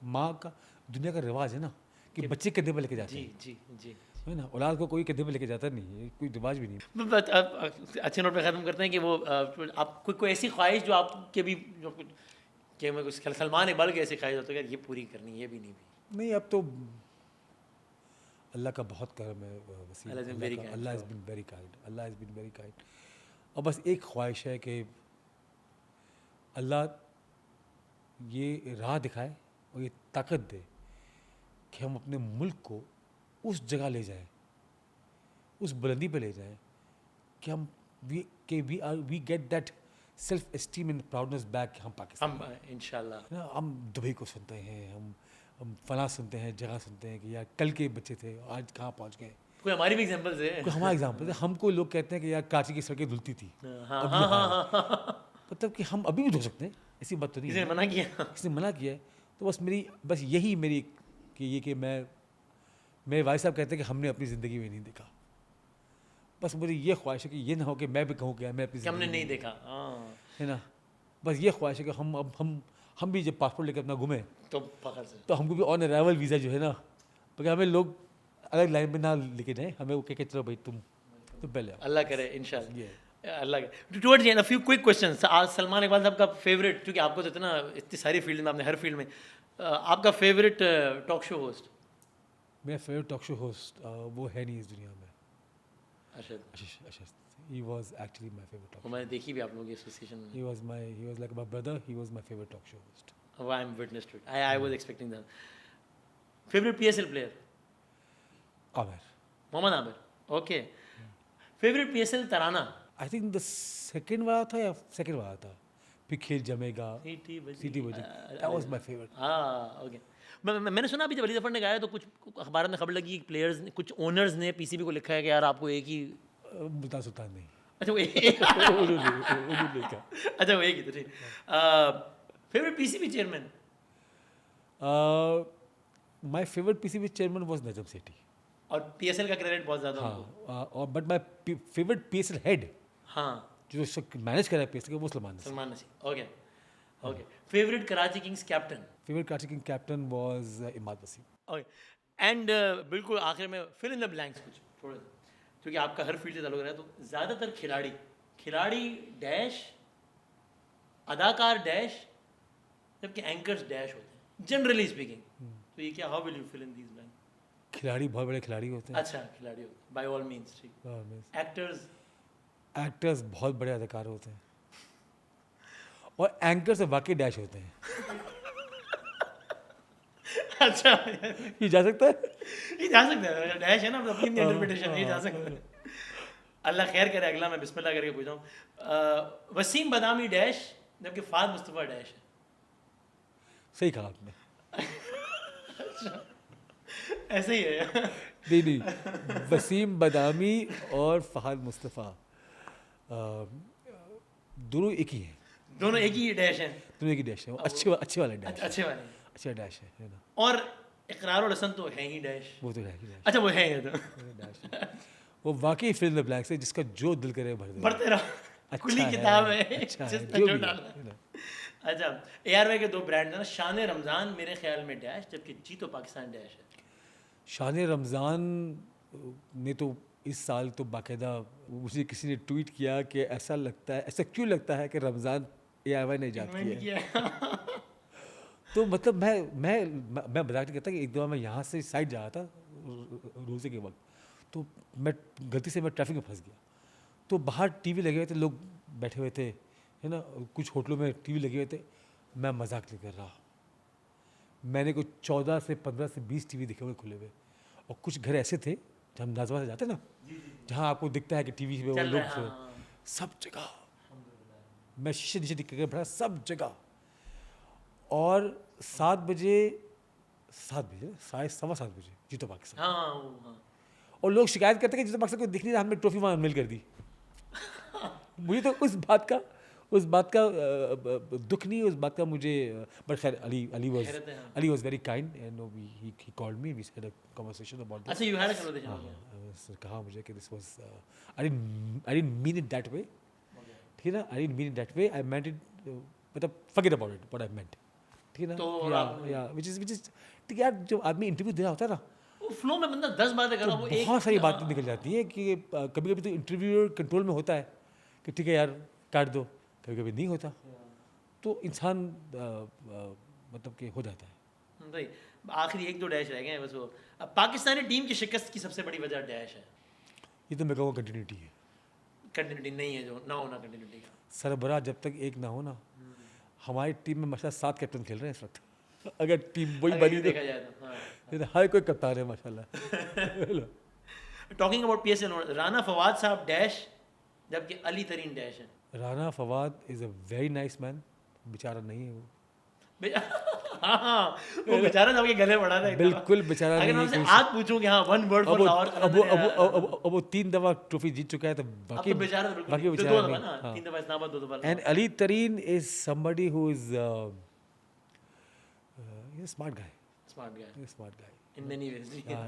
माँ का, दुनिया का रिवाज है ना कि बच्चे कंधे पर लेके जाते हैं, जी जी है ना। औलाद को कोई कंधे पर लेके जाता नहीं है, कोई रिवाज भी नहीं। अच्छे नोट पे ख़त्म करते हैं कि वो आप कोई ऐसी ख्वाहिश जो आपके भी जो कि मैं कुछ सलमान इकबाल की ऐसी ख्वाहिश होती है यार ये पूरी करनी, ये भी नहीं अब तो अल्लाह का बहुत करम है Wasim, Allah has been very kind, Allah has been very kind, Allah has been very kind. और बस एक ख्वाहिश है कि अल्लाह ये राह दिखाए और ये ताकत दे कि हम अपने मुल्क को उस जगह ले जाएं, उस बुलंदी पे ले जाएं कि हम we get that self esteem and proudness back कि हम पाकिस्तान, हम इंशाल्लाह। ना। हम दुबई को सुनते हैं, हम फला सुनते हैं, जगह सुनते हैं कि यार कल के बच्चे थे आज कहाँ पहुँच गए। कोई हमारी भी एग्जांपल्स है। कोई हमारा एग्जाम्पल है, हमको लोग कहते हैं कि यार कांची की सड़कें धुलती थी, मतलब कि हम अभी भी धो सकते हैं, ऐसी बात तो नहीं किसी है। ने मना किया? किसी ने मना किया है। तो बस यही मेरी कि मेरे भाई साहब कहते हैं कि हमने अपनी ज़िंदगी में नहीं देखा। बस मेरी ये ख्वाहिश है कि ये ना हो कि मैं भी कहूँ कि मैं अपनी कि हमने ज़िंदगी नहीं में, देखा, है ना। बस ये ख्वाहिश है कि हम भी जब पासपोर्ट लेकर अपना घूमें तो फखर से तो हमको भी ऑन अराइवल वीज़ा जो है ना, क्योंकि हमें लोग अलग लाइन में ना लेके जाएं, हमें वो कह के चलो भाई तुम पहले आओ। अल्लाह करे इंशाल्लाह। ये अल्लाह करे। Towards the end a few quick questions. आज सलमान इकबाल साहब का फेवरेट, क्योंकि आपको तो इतना इतनी सारी फील्ड में, आपने हर फील्ड में, आपका फेवरेट टॉक शो होस्ट? मेरा फेवरेट टॉक शो होस्ट वो है नहीं इस दुनिया में, Arshad. he was actually my favorite talk वो मैंने देखी भी आप लोगों की एसोसिएशन में। he was like my brother, he was my favorite talk show host. Oh, I am witness to it. I was expecting that. Favorite PSL player? Amer. Mohammad Amir. Okay. Favourite PSL तराना? I think the second वाला था या second वाला था, फिर खेल जमेगा, सीटी city बजी, दैट वाज माय फेवरेट। हाँ ओके। मैंने सुना अभी जब अली ज़फ़र ने गाया तो कुछ अखबार में खबर लगी, प्लेयर्स ने, कुछ ओनर्स ने पीसीबी को लिखा है कि यार आपको एक ही, मुल्तान सुल्तान नहीं, अच्छा वो एक उन्होंने कहा। अच्छा वो एक ही तो ठीक। Favourite PCB chairman? My favourite PCB chairman was Najam Sethi. और पीएसएल का क्रेडिट बहुत ज़्यादा उनको। हाँ, और but my favourite PSL head हाँ जो मैनेज कर रहा है पीएसएल का, वो Salman Naseem. Salman Naseem. Okay okay. Favourite Karachi Kings captain? Favourite Karachi king captain was Imad Wasim. Okay. And बिल्कुल आखिर में फिल इन द ब्लैंक्स कुछ थोड़े, क्योंकि आपका हर फील्ड से ताल्लुक रहा है, तो ज़्यादातर खिलाड़ी डैश, अदाकार डैश, जबकि एंकर्स डैश होते हैं जनरली स्पीकिंग। तो ये क्या, how will you fill in these blanks? खिलाड़ी बहुत बड़े खिलाड़ी होते हैं। अच्छा खिलाड़ी होते हैं बाय ऑल मींस, ठीक। एक्टर्स? एक्टर्स बहुत बड़े अदाकार होते हैं, और एंकर्स वाकई डैश होते हैं। अच्छा ये जा सकता है? ये जा सकता है, डैश है ना, अपनी इंटरप्रिटेशन, ये जा सकता है। अल्लाह खैर करे, अगला मैं बिस्मिल्लाह करके पूछता हूँ। वसीम बदामी डैश, जबकि फाद मुस्तफ़ा डैश है। सही कहा आपने। ऐसे ही है। नहीं, वसीम बदामी और फहद मुस्तफ़ा दोनों एक ही हैं। दोनों एक ही डैश हैं। दोनों एक ही डैश है, वो अच्छे वाले डैश, अच्छे वाले। अच्छा डैश है ना। और इकरारुल हसन तो है ही डैश। वो तो डैश है, अच्छा वो है ये तो। डैश है। वो वाकई फिल इन द ब्लैंक्स है, जिसका जो दिल करे भर दे। पढ़ते रहो, अच्छा खुली है, किताब है, अच्छा है, जिसमें जो जो भी है, डालना। you know। अच्छा एआरवाई के दो ब्रांड हैं ना, शान रमज़ान मेरे ख्याल में डैश, जबकि जीतो पाकिस्तान डैश है। शान रमज़ान ने तो इस साल तो बाकायदा, मुझे किसी ने ट्वीट किया कि ऐसा लगता है, ऐसा क्यों लगता है कि रमज़ान एआरवाई ने ईजाद इन्वेंट किया है। किया। तो मतलब मैं मजाक नहीं करता कि एक दफ़ा मैं यहाँ से साइड जा रहा था रोज़े के वक्त, तो मैं गलती से मैं ट्रैफिक में फंस गया। तो बाहर टीवी लगे हुए थे, लोग बैठे हुए थे, है ना, कुछ होटलों में टीवी लगे हुए थे। मैं मजाक नहीं कर रहा, मैंने कुछ 14 से 15 से 20 टीवी दिखे हुए खुले हुए, और कुछ घर ऐसे थे जहाँ हम नाजवा से जाते हैं ना, जहाँ आपको दिखता है कि टीवी में वो चल लोग रहा है, हाँ। सब जगह, मैं शीशे नीचे दिख के बैठा सब जगह। और 7 बजे 7:30 बजे जीतो पाकिस्तान, हाँ। और लोग शिकायत करते हैं कि जीतो पाकिस्तान को दिख नहीं रहा, हमने ट्रॉफी वहाँ अनमेल कर दी। मुझे तो उस बात का दुख नहीं, उस बात का मुझे, बट खैर Ali was very kind and he called me, we had a conversation about this. अच्छा यू हैड अ कन्वर्सेशन। उसने कहा मुझे कि this was, I didn't mean it that way, ठीक है ना, I didn't mean it that way, I meant it, मतलब forget about it what I meant, ठीक है ना। तो या व्हिच इज ठीक है यार, जब आदमी इंटरव्यू दे रहा होता है ना, वो फ्लो में बंदा 10 बातें कर रहा, वो एक बहुत सारी बातें निकल जाती है कि कभी कभी तो इंटरव्यूअर कंट्रोल में होता है कि ठीक है यार काट दो, कभी कभी नहीं होता, तो इंसान मतलब कि हो जाता है। भाई आखिरी 1-2 डैश रह गए हैं बस। वो अब पाकिस्तानी टीम की शिकस्त की सबसे बड़ी वजह डैश है। ये तो मैं कहूँगा कंटिन्यूटी है, कंटिन्यूटी नहीं है, जो ना होना कंटिन्यूटी का। सरबराह जब तक एक ना हो ना, हमारी टीम में माशाल्लाह 7 कैप्टन खेल रहे हैं इस वक्त। अगर टीम वही अगर बनी ये तो देखा जाए तो हाँ। हर कोई कप्तान है माशाल्लाह। Talking about PSL, Rana Fawad साहब डैश, जबकि अली तरीन डैश है। Rana Fawad is a very nice man, बेचारा नहीं है वो, हाँ, वो बेचारा जब के गले पड़ा था, बिल्कुल बेचारा अगर नहीं मैं है उनसे कोई। आज पूछूं कि हाँ 1 वर्ड फॉर लाहौर, अब वो 3 दफ़ा ट्रॉफी जीत चुका है, तो अब बाकी तो बेचारा बिल्कुल बाकी नहीं। बेचारा दो दफा नहीं। ना, हाँ। 3 दफा इस्लामाबाद, 2 दफा And Ali Tareen is somebody who is he's a smart guy. Smart guy He's a smart guy. In many ways.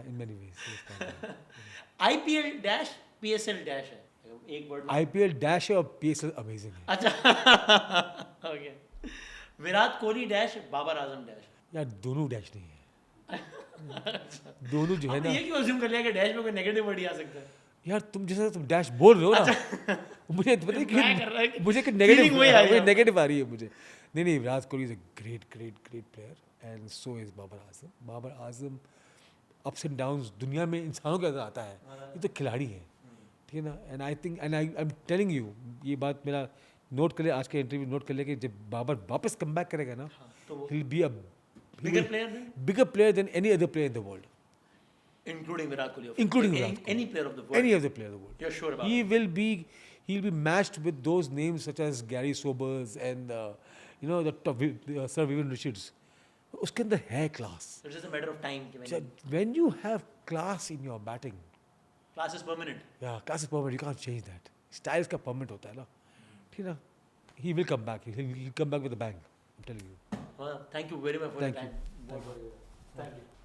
In many ways. He's a smart guy. IPL dash, PSL dash है, एक word. IPL dash है और PSL amazing है। अच्छा okay. Virat Kohli dash, Babar Azam dash. यार दोनों dash नहीं है, दोनों जो है आपने ना, ये क्यों अज्यूम कर लिया कि डैश में कोई नेगेटिव वर्ड ही आ सकता है? यार तुम जैसा तुम डैश बोल रहे हो ना, मुझे पता है Imply कर रहा है कि कि मुझे कि feeling वही आ रही है। नेगेटिव आ रही है मुझे। नहीं, Virat Kohli is a great player and so is Babar Azam ups and downs दुनिया में इंसानों के अंदर आता है, ये तो खिलाड़ी है, ठीक है ना। And I think and I am telling you, ये बात मेरा नोट कर ले, आज के इंटरव्यू नोट कर ले, कि जब बाबर वापस कम बैक करेगा ना, तो वो he will be a bigger player भी। bigger player than any other player in the world. Including Virat Kohli. Including any, Virat Kohli. any player of the world. Any of the player of the world. You're sure about He it? will be, he'll be matched with those names such as Gary Sobers and you know the top, Sir Vivian Richards. उसके अंदर है class. It's just a matter of time. कि So when you have class in your batting, class is permanent. yeah, class is permanent. You can't change that. Style का permanent होता है ना. ठीक है ना? He will come back. He'll come back with a bang. I'm telling you. Well, thank you very much for Thank your you. time. Thank you.